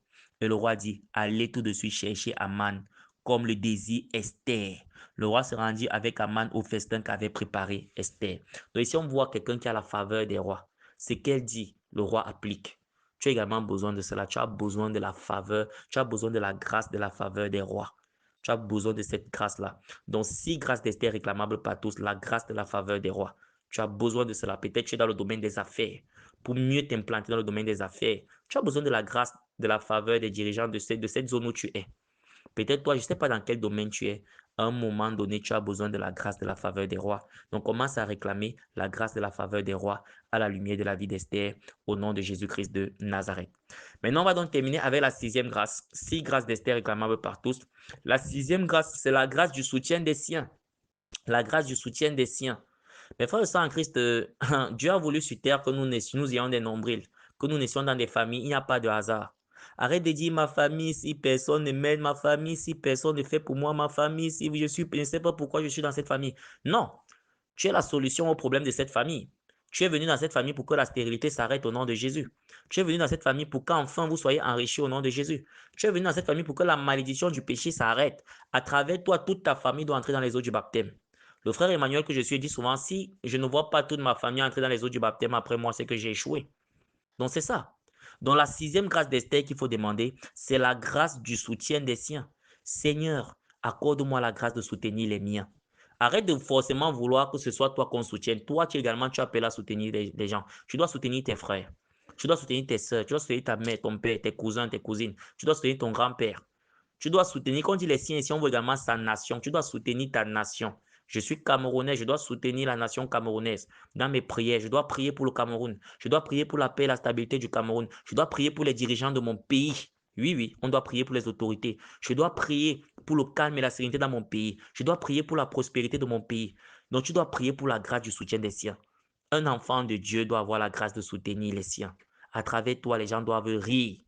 Et le roi dit, allez tout de suite chercher Aman, comme le désire Esther. Le roi se rendit avec Aman au festin qu'avait préparé Esther. Donc ici, on voit quelqu'un qui a la faveur des rois. Ce qu'elle dit, le roi applique. Tu as également besoin de cela. Tu as besoin de la faveur, tu as besoin de la grâce, de la faveur des rois. Tu as besoin de cette grâce-là. Donc, si grâce d'Esther est réclamable par tous, la grâce de la faveur des rois, tu as besoin de cela. Peut-être tu es dans le domaine des affaires. Pour mieux t'implanter dans le domaine des affaires, tu as besoin de la grâce, de la faveur des dirigeants de cette zone où tu es. Peut-être toi, je ne sais pas dans quel domaine tu es. À un moment donné, tu as besoin de la grâce, de la faveur des rois. Donc, commence à réclamer la grâce de la faveur des rois à la lumière de la vie d'Esther au nom de Jésus-Christ de Nazareth. Maintenant, on va donc terminer avec la sixième grâce. 6 grâces d'Esther réclamables par tous. La sixième grâce, c'est la grâce du soutien des siens. La grâce du soutien des siens. Mes frères et sœurs en Christ, Dieu a voulu sur terre que nous ayons des nombrils, que nous naissions dans des familles. Il n'y a pas de hasard. Arrête de dire ma famille, si personne ne m'aide, ma famille, si personne ne fait pour moi, ma famille, si je ne sais pas pourquoi je suis dans cette famille. Non, tu es la solution au problème de cette famille. Tu es venu dans cette famille pour que la stérilité s'arrête au nom de Jésus. Tu es venu dans cette famille pour qu'enfin vous soyez enrichis au nom de Jésus. Tu es venu dans cette famille pour que la malédiction du péché s'arrête. À travers toi, toute ta famille doit entrer dans les eaux du baptême. Le frère Emmanuel que je suis dit souvent, si je ne vois pas toute ma famille entrer dans les eaux du baptême après moi, c'est que j'ai échoué. Donc c'est ça. Donc la sixième grâce d'Esther qu'il faut demander, c'est la grâce du soutien des siens. Seigneur, accorde-moi la grâce de soutenir les miens. Arrête de forcément vouloir que ce soit toi qu'on soutienne. Toi, tu également, tu appelles à soutenir les gens. Tu dois soutenir tes frères. Tu dois soutenir tes soeurs. Tu dois soutenir ta mère, ton père, tes cousins, tes cousines. Tu dois soutenir ton grand-père. Tu dois soutenir, quand on dit les siens ici, on veut également sa nation. Tu dois soutenir ta nation. Je suis Camerounais, je dois soutenir la nation camerounaise. Dans mes prières, je dois prier pour le Cameroun. Je dois prier pour la paix et la stabilité du Cameroun. Je dois prier pour les dirigeants de mon pays. Oui, oui, on doit prier pour les autorités. Je dois prier pour le calme et la sérénité dans mon pays. Je dois prier pour la prospérité de mon pays. Donc, tu dois prier pour la grâce du soutien des siens. Un enfant de Dieu doit avoir la grâce de soutenir les siens. À travers toi, les gens doivent rire.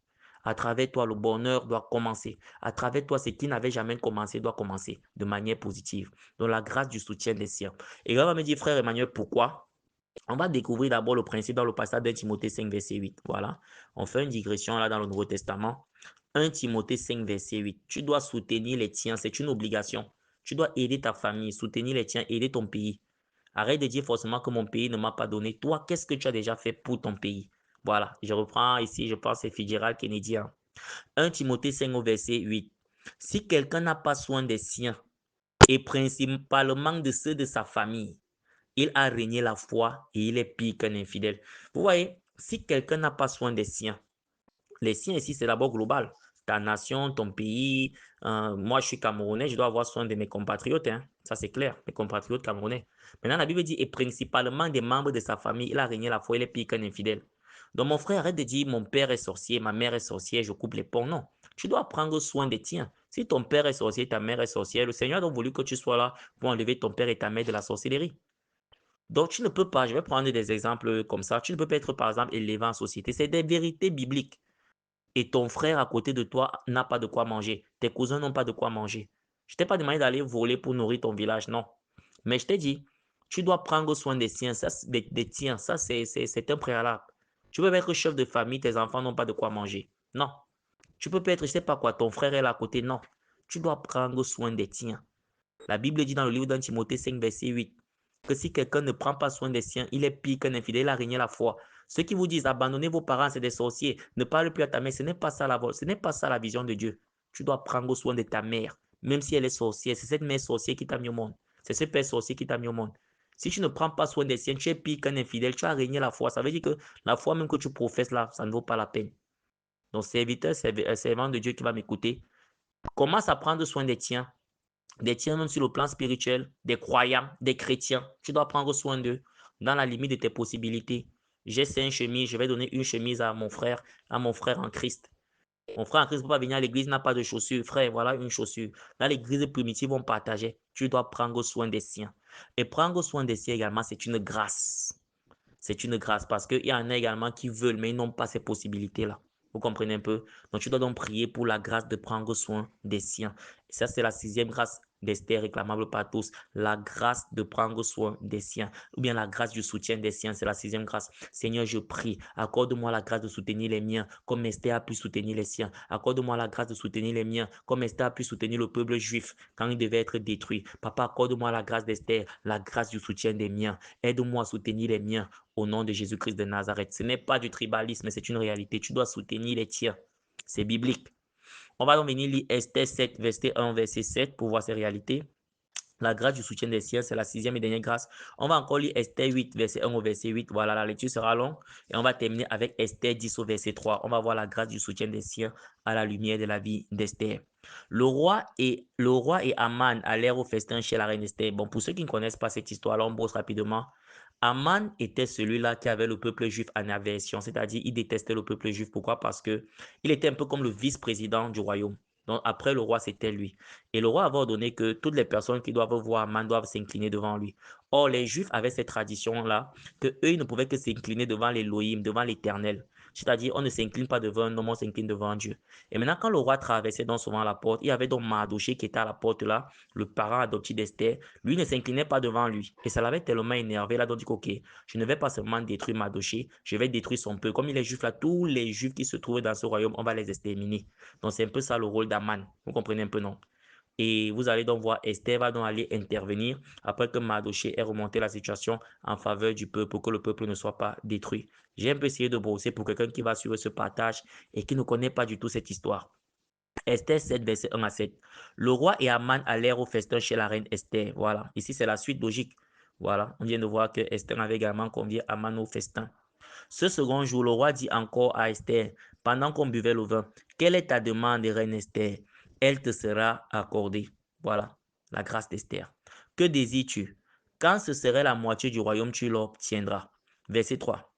À travers toi, le bonheur doit commencer. À travers toi, ce qui n'avait jamais commencé doit commencer de manière positive. Donc, la grâce du soutien des siens. Et là, on va me dire, frère Emmanuel, pourquoi? On va découvrir d'abord le principe dans le passage d'un Timothée 5, verset 8. Voilà. On fait une digression là dans le Nouveau Testament. 1 Timothée 5, verset 8. Tu dois soutenir les tiens. C'est une obligation. Tu dois aider ta famille, soutenir les tiens, aider ton pays. Arrête de dire forcément que mon pays ne m'a pas donné. Toi, qu'est-ce que tu as déjà fait pour ton pays? Voilà. Je reprends ici, je pense, c'est Fitzgerald Kennedy. 1 Timothée 5 au verset 8. Si quelqu'un n'a pas soin des siens, et principalement de ceux de sa famille, il a régné la foi et il est pire qu'un infidèle. Vous voyez, si quelqu'un n'a pas soin des siens, les siens ici, c'est d'abord global. Ta nation, ton pays. Moi, je suis Camerounais, je dois avoir soin de mes compatriotes. Hein. Ça, c'est clair, mes compatriotes camerounais. Maintenant, la Bible dit, et principalement des membres de sa famille, il a régné la foi, il est pire qu'un infidèle. Donc, mon frère, arrête de dire, mon père est sorcier, ma mère est sorcière, je coupe les ponts. Non, tu dois prendre soin des tiens. Si ton père est sorcier, ta mère est sorcière, le Seigneur a donc voulu que tu sois là pour enlever ton père et ta mère de la sorcellerie. Donc, tu ne peux pas, je vais prendre des exemples comme ça, tu ne peux pas être, par exemple, élevé en société. C'est des vérités bibliques et ton frère à côté de toi n'a pas de quoi manger, tes cousins n'ont pas de quoi manger. Je ne t'ai pas demandé d'aller voler pour nourrir ton village, non. Mais je t'ai dit, tu dois prendre soin des siens, ça, des tiens, ça c'est un préalable. Tu peux pas être chef de famille, tes enfants n'ont pas de quoi manger. Non. Tu peux pas être, je sais pas quoi, ton frère est là à côté, non. Tu dois prendre soin des tiens. La Bible dit dans le livre d'un Timothée 5, verset 8, que si quelqu'un ne prend pas soin des siens, il est pire qu'un infidèle, il a régné la foi. Ceux qui vous disent abandonnez vos parents, c'est des sorciers, ne parle plus à ta mère, ce n'est pas ça ce n'est pas ça la vision de Dieu. Tu dois prendre soin de ta mère, même si elle est sorcière. C'est cette mère sorcière qui t'a mis au monde. C'est ce père sorcier qui t'a mis au monde. Si tu ne prends pas soin des siens, tu es pire qu'un infidèle, tu as régné la foi. Ça veut dire que la foi même que tu professes là, ça ne vaut pas la peine. Donc, serviteur, servant de Dieu qui va m'écouter, commence à prendre soin des tiens même sur le plan spirituel, des croyants, des chrétiens. Tu dois prendre soin d'eux dans la limite de tes possibilités. J'ai 5 chemises, je vais donner une chemise à mon frère en Christ. Mon frère en Christ ne peut pas venir à l'église, n'a pas de chaussures. Frère, voilà une chaussure. Là, l'église primitive, on partageait. Tu dois prendre soin des siens. Et prendre soin des siens également, c'est une grâce. C'est une grâce parce qu'il y en a également qui veulent, mais ils n'ont pas ces possibilités-là. Vous comprenez un peu? Donc, tu dois donc prier pour la grâce de prendre soin des siens. Et ça, c'est la sixième grâce d'Esther réclamable par tous. La grâce de prendre soin des siens. Ou bien la grâce du soutien des siens, c'est la sixième grâce. Seigneur, je prie, accorde-moi la grâce de soutenir les miens, comme Esther a pu soutenir les siens. Accorde-moi la grâce de soutenir les miens, comme Esther a pu soutenir le peuple juif quand il devait être détruit. Papa, accorde-moi la grâce d'Esther, la grâce du soutien des miens. Aide-moi à soutenir les miens au nom de Jésus-Christ de Nazareth. Ce n'est pas du tribalisme, c'est une réalité. Tu dois soutenir les tiens. C'est biblique. On va donc venir lire Esther 7, verset 1, verset 7 pour voir ces réalités. La grâce du soutien des siens, c'est la sixième et dernière grâce. On va encore lire Esther 8, verset 1 au verset 8. Voilà, la lecture sera longue. Et on va terminer avec Esther 10 au verset 3. On va voir la grâce du soutien des siens à la lumière de la vie d'Esther. Le roi et Aman allèrent au festin chez la reine Esther. Bon, pour ceux qui ne connaissent pas cette histoire-là, on brosse rapidement. Aman était celui-là qui avait le peuple juif en aversion, c'est-à-dire il détestait le peuple juif. Pourquoi? Parce que il était un peu comme le vice-président du royaume. Donc après le roi, c'était lui. Et le roi avait ordonné que toutes les personnes qui doivent voir Aman doivent s'incliner devant lui. Or, les Juifs avaient cette tradition-là, que eux, ils ne pouvaient que s'incliner devant l'Élohim, devant l'Éternel. C'est-à-dire, on ne s'incline pas devant un homme, on s'incline devant Dieu. Et maintenant, quand le roi traversait donc souvent la porte, il y avait donc Mardoché qui était à la porte là, le parent adoptif d'Esther. Lui ne s'inclinait pas devant lui. Et ça l'avait tellement énervé. Là, donc dit, ok, je ne vais pas seulement détruire Mardoché, je vais détruire son peuple. Comme il est juif là, tous les Juifs qui se trouvent dans ce royaume, on va les exterminer. Donc, c'est un peu ça le rôle d'Aman. Vous comprenez un peu, non? Et vous allez donc voir, Esther va donc aller intervenir après que Mardoché ait remonté la situation en faveur du peuple pour que le peuple ne soit pas détruit. J'ai un peu essayé de brosser pour quelqu'un qui va suivre ce partage et qui ne connaît pas du tout cette histoire. Esther 7, verset 1 à 7. Le roi et Aman allèrent au festin chez la reine Esther. Voilà, ici c'est la suite logique. Voilà, on vient de voir que Esther avait également convié Aman au festin. Ce second jour, le roi dit encore à Esther, pendant qu'on buvait le vin, quelle est ta demande, reine Esther? Elle te sera accordée. Voilà, la grâce d'Esther. Que désires-tu? Quand ce serait la moitié du royaume, tu l'obtiendras. Verset 3.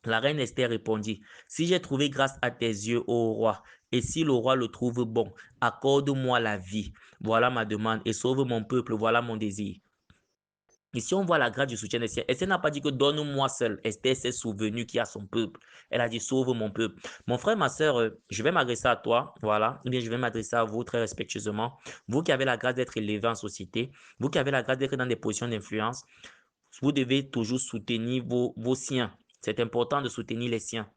La reine Esther répondit, si j'ai trouvé grâce à tes yeux, ô roi, et si le roi le trouve bon, accorde-moi la vie. Voilà ma demande, et sauve mon peuple, voilà mon désir. Ici, on voit la grâce du soutien d'Esther. Esther n'a pas dit que donne-moi seul. Esther s'est souvenue qu'il y a son peuple. Elle a dit sauve mon peuple. Mon frère, ma soeur, je vais m'adresser à toi, voilà, ou bien je vais m'adresser à vous très respectueusement. Vous qui avez la grâce d'être élevé en société, vous qui avez la grâce d'être dans des positions d'influence, vous devez toujours soutenir vos siens. C'est important de soutenir les siens.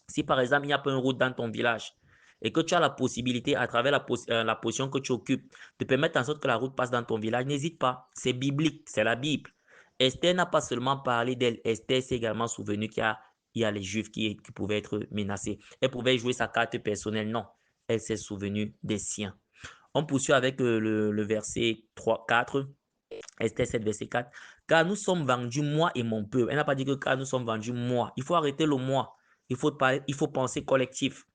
Si par exemple, il n'y a pas une route dans ton village et que tu as la possibilité, à travers la position que tu occupes, de permettre en sorte que la route passe dans ton village, n'hésite pas. C'est biblique, c'est la Bible. Esther n'a pas seulement parlé d'elle, Esther s'est également souvenu qu'il y a les Juifs qui pouvaient être menacés. Elle pouvait jouer sa carte personnelle, non. Elle s'est souvenue des siens. On poursuit avec le verset 3, 4. Esther 7, verset 4. Car nous sommes vendus, moi et mon peuple. Elle n'a pas dit que car nous sommes vendus, moi. Il faut arrêter le moi. Il faut penser collectif.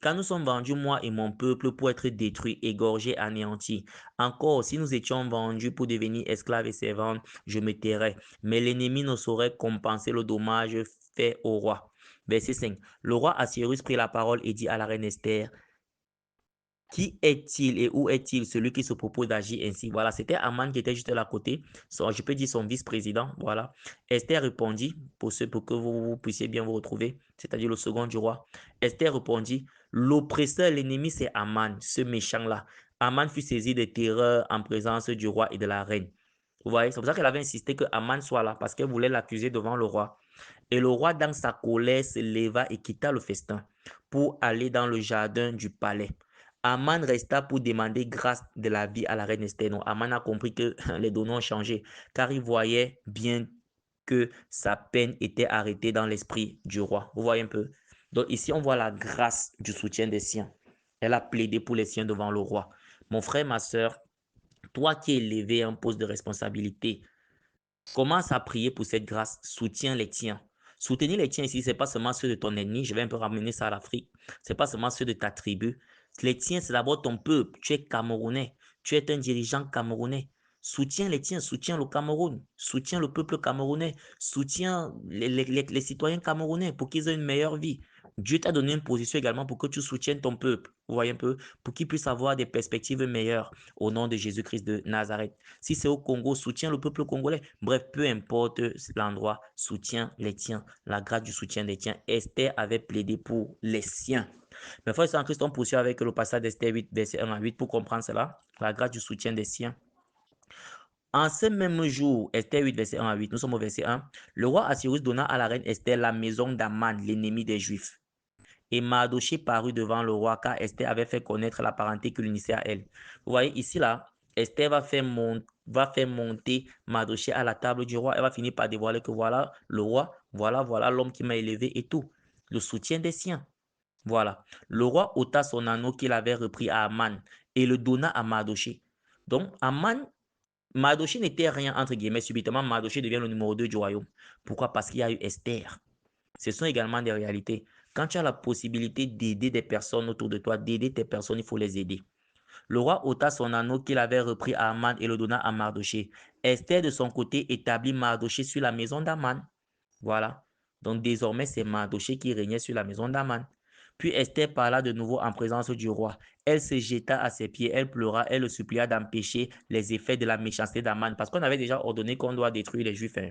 Car nous sommes vendus, moi et mon peuple, pour être détruits, égorgés, anéantis. Encore, si nous étions vendus pour devenir esclaves et servants, je me tairais. Mais l'ennemi ne saurait compenser le dommage fait au roi. Verset 5. Le roi Assuérus prit la parole et dit à la reine Esther, qui est-il et où est-il celui qui se propose d'agir ainsi? Voilà, c'était Aman qui était juste là à côté. Je peux dire son vice-président. Voilà. Esther répondit, pour que vous puissiez bien vous retrouver, c'est-à-dire le second du roi. Esther répondit, l'oppresseur, l'ennemi, c'est Aman, ce méchant-là. Aman fut saisi de terreur en présence du roi et de la reine. Vous voyez, c'est pour ça qu'elle avait insisté que Aman soit là, parce qu'elle voulait l'accuser devant le roi. Et le roi, dans sa colère, se leva et quitta le festin pour aller dans le jardin du palais. Aman resta pour demander grâce de la vie à la reine Esther. Non, Aman a compris que les données ont changé, car il voyait bien que sa peine était arrêtée dans l'esprit du roi. Vous voyez un peu? Donc ici, on voit la grâce du soutien des siens. Elle a plaidé pour les siens devant le roi. Mon frère, ma soeur, toi qui es élevé à un poste de responsabilité, commence à prier pour cette grâce. Soutiens les tiens. Soutenir les tiens ici, ce n'est pas seulement ceux de ton ennemi. Je vais un peu ramener ça à l'Afrique. Ce n'est pas seulement ceux de ta tribu. Les tiens, c'est d'abord ton peuple. Tu es Camerounais. Tu es un dirigeant camerounais. Soutiens les tiens, soutiens le Cameroun, soutiens le peuple camerounais, soutiens les citoyens camerounais pour qu'ils aient une meilleure vie. Dieu t'a donné une position également pour que tu soutiennes ton peuple. Vous voyez un peu? Pour qu'il puisse avoir des perspectives meilleures au nom de Jésus-Christ de Nazareth. Si c'est au Congo, soutiens le peuple congolais. Bref, peu importe l'endroit, soutiens les tiens. La grâce du soutien des tiens. Esther avait plaidé pour les siens. Mais frère en Christ, on poursuit avec le passage d'Esther 8, verset 1 à 8 pour comprendre cela. La grâce du soutien des siens. En ce même jour, Esther 8, verset 1 à 8, nous sommes au verset 1. Le roi Assyrus donna à la reine Esther la maison d'Aman, l'ennemi des Juifs. Et Mardoché parut devant le roi car Esther avait fait connaître la parenté qui l'unissait à elle. Vous voyez ici là, Esther va faire monter Mardoché à la table du roi. Elle va finir par dévoiler que voilà le roi, voilà l'homme qui m'a élevé et tout. Le soutien des siens. Voilà. Le roi ôta son anneau qu'il avait repris à Aman et le donna à Mardoché. Donc Mardoché n'était rien entre guillemets. Subitement, Mardoché devient le numéro 2 du royaume. Pourquoi? Parce qu'il y a eu Esther. Ce sont également des réalités. Quand tu as la possibilité d'aider des personnes autour de toi, d'aider tes personnes, il faut les aider. Le roi ôta son anneau qu'il avait repris à Aman et le donna à Mardoché. Esther, de son côté, établit Mardoché sur la maison d'Aman. Voilà. Donc désormais, c'est Mardoché qui régnait sur la maison d'Aman. Puis Esther parla de nouveau en présence du roi. Elle se jeta à ses pieds, elle pleura, elle le supplia d'empêcher les effets de la méchanceté d'Aman. Parce qu'on avait déjà ordonné qu'on doit détruire les Juifs, hein,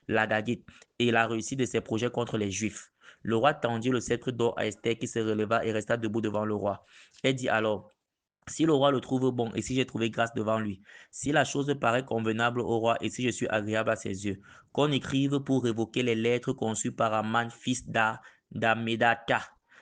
la Daguite, et la réussite de ses projets contre les Juifs. Le roi tendit le sceptre d'or à Esther qui se releva et resta debout devant le roi. Elle dit alors, si le roi le trouve bon et si j'ai trouvé grâce devant lui, si la chose paraît convenable au roi et si je suis agréable à ses yeux, qu'on écrive pour révoquer les lettres conçues par Aman, fils d'Amedata,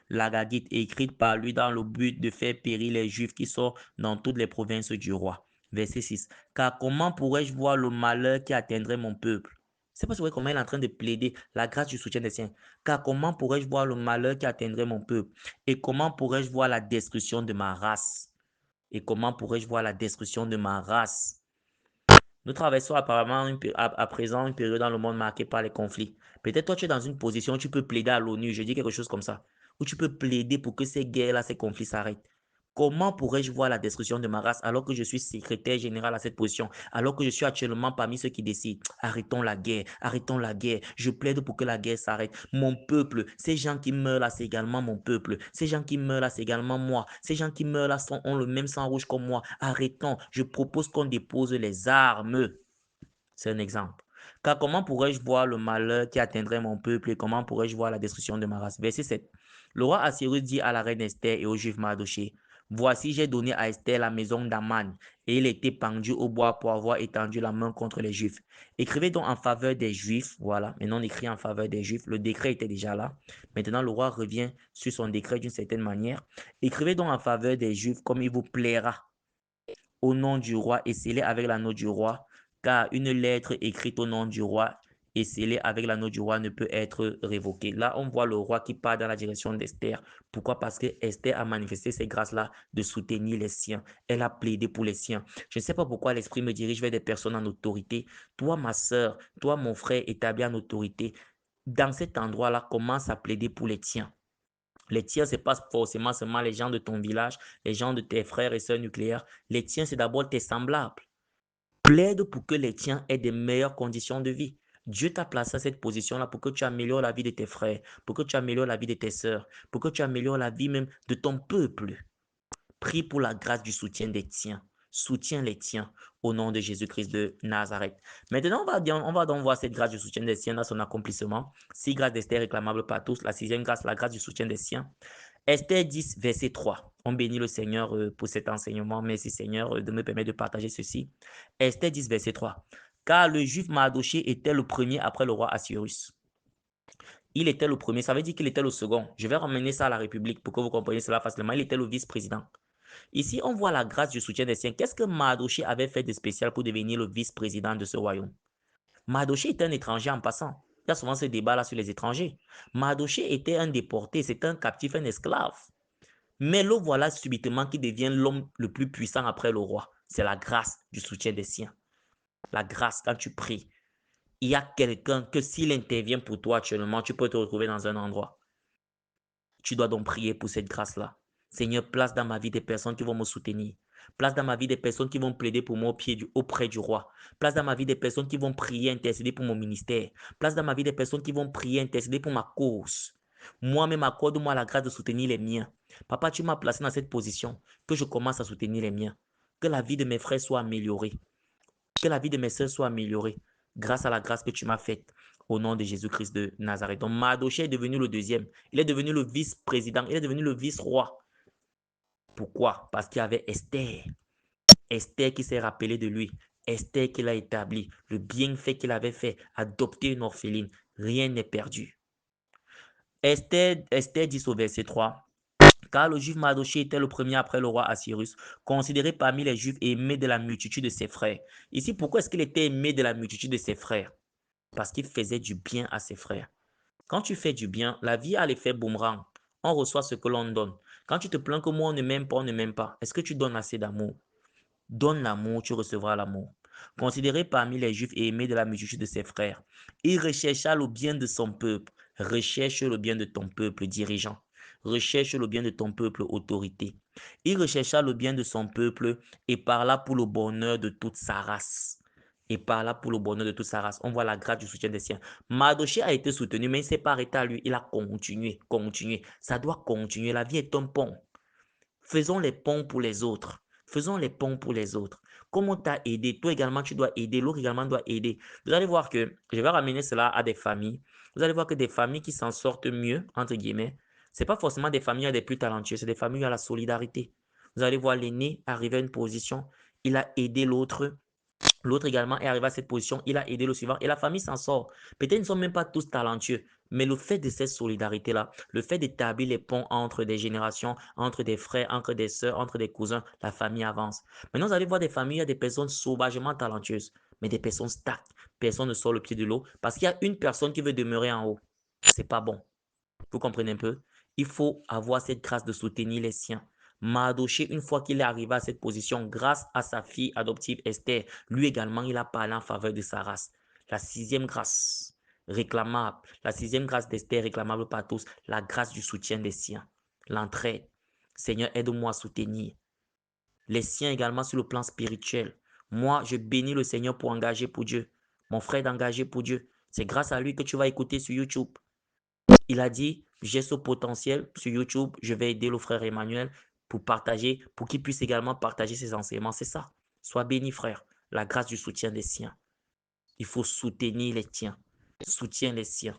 l'Agagite, écrites par lui dans le but de faire périr les Juifs qui sont dans toutes les provinces du roi. Verset 6. Car comment pourrais-je voir le malheur qui atteindrait mon peuple? C'est pas vrai comment il est en train de plaider la grâce du soutien des siens. Car comment pourrais-je voir le malheur qui atteindrait mon peuple? Et comment pourrais-je voir la destruction de ma race? Et comment pourrais-je voir la destruction de ma race? Nous traversons apparemment à présent une période dans le monde marquée par les conflits. Peut-être toi, tu es dans une position où tu peux plaider à l'ONU, je dis quelque chose comme ça, où tu peux plaider pour que ces guerres-là, ces conflits s'arrêtent. Comment pourrais-je voir la destruction de ma race alors que je suis secrétaire général à cette position, alors que je suis actuellement parmi ceux qui décident? Arrêtons la guerre, je plaide pour que la guerre s'arrête. Mon peuple, ces gens qui meurent là, c'est également mon peuple. Ces gens qui meurent là, c'est également moi. Ces gens qui meurent là ont le même sang rouge comme moi. Arrêtons, je propose qu'on dépose les armes. C'est un exemple. Car comment pourrais-je voir le malheur qui atteindrait mon peuple et comment pourrais-je voir la destruction de ma race? Verset 7. Le roi Assyrus dit à la reine Esther et au juif Mardoché, voici, j'ai donné à Esther la maison d'Aman et il était pendu au bois pour avoir étendu la main contre les Juifs. Écrivez donc en faveur des Juifs, voilà, maintenant on écrit en faveur des Juifs, le décret était déjà là. Maintenant le roi revient sur son décret d'une certaine manière. Écrivez donc en faveur des Juifs comme il vous plaira au nom du roi et scellée avec l'anneau du roi, car une lettre écrite au nom du roi et scellée avec l'anneau du roi ne peut être révoquée. Là, on voit le roi qui part dans la direction d'Esther. Pourquoi? Parce que Esther a manifesté ces grâces-là de soutenir les siens. Elle a plaidé pour les siens. Je ne sais pas pourquoi l'Esprit me dirige vers des personnes en autorité. Toi, ma soeur, toi, mon frère établi en autorité, dans cet endroit-là, commence à plaider pour les tiens. Les tiens, ce n'est pas forcément seulement les gens de ton village, les gens de tes frères et sœurs nucléaires. Les tiens, c'est d'abord tes semblables. Plaide pour que les tiens aient des meilleures conditions de vie. Dieu t'a placé à cette position-là pour que tu améliores la vie de tes frères, pour que tu améliores la vie de tes sœurs, pour que tu améliores la vie même de ton peuple. Prie pour la grâce du soutien des tiens. Soutiens les tiens au nom de Jésus-Christ de Nazareth. Maintenant, on va donc voir cette grâce du soutien des siens dans son accomplissement. Six grâces d'Esther réclamables par tous. La sixième grâce, la grâce du soutien des siens. Esther 10, verset 3. On bénit le Seigneur pour cet enseignement. Merci Seigneur de me permettre de partager ceci. Esther 10, verset 3. Car le juif Mardoché était le premier après le roi Assyrus. Il était le premier, ça veut dire qu'il était le second. Je vais ramener ça à la République pour que vous compreniez cela facilement. Il était le vice-président. Ici, on voit la grâce du soutien des siens. Qu'est-ce que Mardoché avait fait de spécial pour devenir le vice-président de ce royaume? Mardoché était un étranger en passant. Il y a souvent ce débat-là sur les étrangers. Mardoché était un déporté, c'était un captif, un esclave. Mais le voilà subitement qui devient l'homme le plus puissant après le roi. C'est la grâce du soutien des siens. La grâce, quand tu pries, il y a quelqu'un que s'il intervient pour toi actuellement, tu peux te retrouver dans un endroit. Tu dois donc prier pour cette grâce-là. Seigneur, place dans ma vie des personnes qui vont me soutenir. Place dans ma vie des personnes qui vont plaider pour moi auprès du roi. Place dans ma vie des personnes qui vont prier, intercéder pour mon ministère. Place dans ma vie des personnes qui vont prier, intercéder pour ma cause. Moi-même, accorde-moi la grâce de soutenir les miens. Papa, tu m'as placé dans cette position, que je commence à soutenir les miens. Que la vie de mes frères soit améliorée. Que la vie de mes sœurs soit améliorée grâce à la grâce que tu m'as faite au nom de Jésus-Christ de Nazareth. Donc, Mardochée est devenu le deuxième. Il est devenu le vice-président. Il est devenu le vice-roi. Pourquoi? Parce qu'il y avait Esther. Esther qui s'est rappelée de lui. Esther qui l'a établi. Le bienfait qu'il avait fait. Adopter une orpheline. Rien n'est perdu. Esther dit au verset 3. Car le juif Mardochée était le premier après le roi Assyrus, considéré parmi les juifs et aimé de la multitude de ses frères. Ici, pourquoi est-ce qu'il était aimé de la multitude de ses frères? Parce qu'il faisait du bien à ses frères. Quand tu fais du bien, la vie a l'effet boomerang. On reçoit ce que l'on donne. Quand tu te plains que moi, on ne m'aime pas, on ne m'aime pas, est-ce que tu donnes assez d'amour? Donne l'amour, tu recevras l'amour. Considéré parmi les juifs et aimé de la multitude de ses frères, il rechercha le bien de son peuple. Recherche le bien de ton peuple, dirigeant. Recherche le bien de ton peuple, autorité. Il rechercha le bien de son peuple et parla pour le bonheur de toute sa race. Et parla pour le bonheur de toute sa race. On voit la grâce du soutien des siens. Mardochée a été soutenu, mais il ne s'est pas arrêté à lui. Il a continué, continué. Ça doit continuer. La vie est un pont. Faisons les ponts pour les autres. Faisons les ponts pour les autres. Comme on t'a aidé, toi également, tu dois aider, l'autre également doit aider. Vous allez voir que, je vais ramener cela à des familles. Vous allez voir que des familles qui s'en sortent mieux, entre guillemets, ce n'est pas forcément des familles des plus talentueuses, c'est des familles à la solidarité. Vous allez voir l'aîné arriver à une position, il a aidé l'autre. L'autre également est arrivé à cette position, il a aidé le suivant et la famille s'en sort. Peut-être qu'ils ne sont même pas tous talentueux, mais le fait de cette solidarité-là, le fait d'établir les ponts entre des générations, entre des frères, entre des sœurs, entre des cousins, la famille avance. Maintenant, vous allez voir des familles, il y a des personnes sauvagement talentueuses, mais des personnes stables. Personne ne sort le pied de l'eau parce qu'il y a une personne qui veut demeurer en haut. C'est pas bon. Vous comprenez un peu? Il faut avoir cette grâce de soutenir les siens. Mardochée, une fois qu'il est arrivé à cette position, grâce à sa fille adoptive Esther, lui également, il a parlé en faveur de sa race. La sixième grâce réclamable, la sixième grâce d'Esther réclamable par tous, la grâce du soutien des siens, l'entraide. Seigneur, aide-moi à soutenir les siens également sur le plan spirituel. Moi, je bénis le Seigneur pour engager pour Dieu. Mon frère d'engager pour Dieu. C'est grâce à lui que tu vas écouter sur YouTube. Il a dit, j'ai ce potentiel sur YouTube, je vais aider le frère Emmanuel pour partager, pour qu'il puisse également partager ses enseignements. C'est ça. Sois béni, frère. La grâce du soutien des siens. Il faut soutenir les tiens. Soutiens les siens.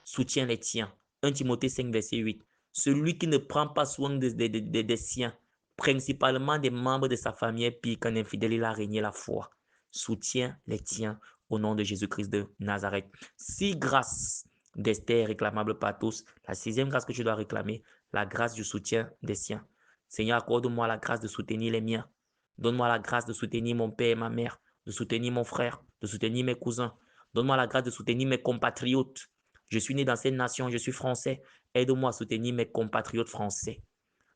Soutiens les tiens. 1 Timothée 5, verset 8. Celui qui ne prend pas soin des siens, principalement des membres de sa famille, est pire qu'un infidèle, il a régné la foi. Soutiens les tiens au nom de Jésus-Christ de Nazareth. Si grâce d'Esther réclamable par tous, la sixième grâce que tu dois réclamer, la grâce du soutien des siens. Seigneur, accorde-moi la grâce de soutenir les miens. Donne-moi la grâce de soutenir mon père et ma mère, de soutenir mon frère, de soutenir mes cousins. Donne-moi la grâce de soutenir mes compatriotes. Je suis né dans cette nation, je suis français. Aide-moi à soutenir mes compatriotes français.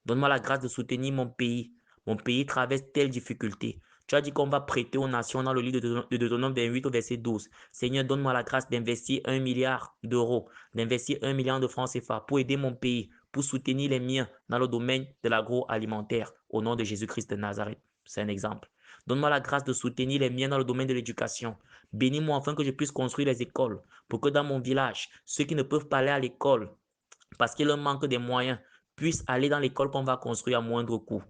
Donne-moi la grâce de soutenir mon pays. Mon pays traverse telle difficulté. Tu as dit qu'on va prêter aux nations dans le livre de Deutéronome 28 au verset 12. Seigneur, donne-moi la grâce d'investir 1 milliard d'euros, d'investir 1 milliard de francs CFA pour aider mon pays, pour soutenir les miens dans le domaine de l'agroalimentaire, au nom de Jésus-Christ de Nazareth. C'est un exemple. Donne-moi la grâce de soutenir les miens dans le domaine de l'éducation. Bénis-moi afin que je puisse construire les écoles, pour que dans mon village, ceux qui ne peuvent pas aller à l'école, parce qu'il leur manque des moyens, puissent aller dans l'école qu'on va construire à moindre coût.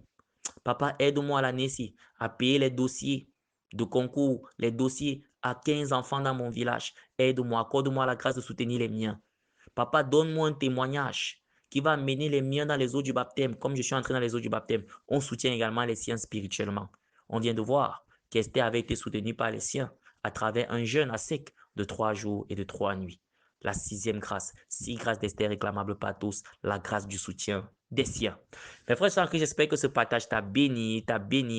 Papa, aide-moi l'année-ci à payer les dossiers de concours, les dossiers à 15 enfants dans mon village. Aide-moi, accorde-moi la grâce de soutenir les miens. Papa, donne-moi un témoignage qui va amener les miens dans les eaux du baptême, comme je suis entré dans les eaux du baptême. On soutient également les siens spirituellement. On vient de voir qu'Esther avait été soutenue par les siens à travers un jeûne à sec de 3 jours et de 3 nuits. La sixième grâce, six grâces d'Esther réclamables par tous, la grâce du soutien des siens. Mes frères et sœurs, j'espère que ce partage t'a béni,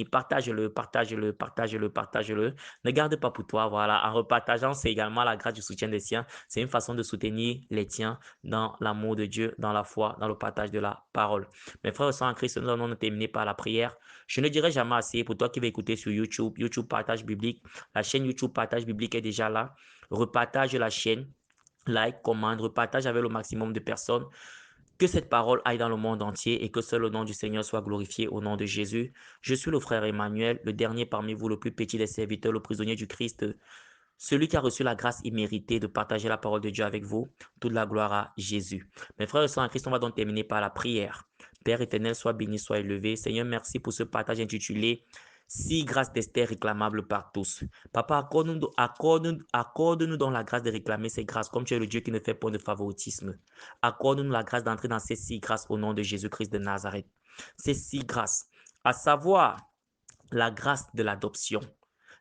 partage-le, partage-le, partage-le, partage-le. Ne garde pas pour toi, voilà. En repartageant, c'est également la grâce du soutien des siens. C'est une façon de soutenir les tiens dans l'amour de Dieu, dans la foi, dans le partage de la parole. Mes frères et sœurs en Christ, nous allons terminer par la prière. Je ne dirai jamais assez pour toi qui vas écouter sur YouTube, YouTube Partage Biblique. La chaîne YouTube Partage Biblique est déjà là. Repartage la chaîne. Like, commande, repartage avec le maximum de personnes. Que cette parole aille dans le monde entier et que seul le nom du Seigneur soit glorifié au nom de Jésus. Je suis le frère Emmanuel, le dernier parmi vous, le plus petit des serviteurs, le prisonnier du Christ. Celui qui a reçu la grâce imméritée de partager la parole de Dieu avec vous, toute la gloire à Jésus. Mes frères et sœurs en Christ, on va donc terminer par la prière. Père éternel, sois béni, sois élevé. Seigneur, merci pour ce partage intitulé six grâces d'Esther réclamables par tous. Papa, accorde-nous donc la grâce de réclamer ces grâces, comme tu es le Dieu qui ne fait point de favoritisme. Accorde-nous la grâce d'entrer dans ces six grâces au nom de Jésus-Christ de Nazareth. Ces six grâces, à savoir la grâce de l'adoption,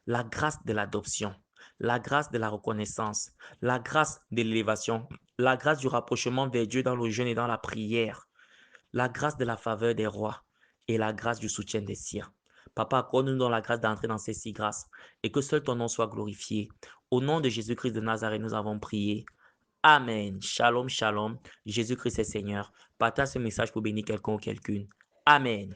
la grâce de l'adoption, la grâce de la reconnaissance, la grâce de l'élévation, la grâce du rapprochement vers Dieu dans le jeûne et dans la prière, la grâce de la faveur des rois et la grâce du soutien des siens. Papa, accorde-nous donc la grâce d'entrer dans ces six grâces et que seul ton nom soit glorifié. Au nom de Jésus-Christ de Nazareth, nous avons prié. Amen. Shalom, shalom. Jésus-Christ est Seigneur. Partage ce message pour bénir quelqu'un ou quelqu'une. Amen.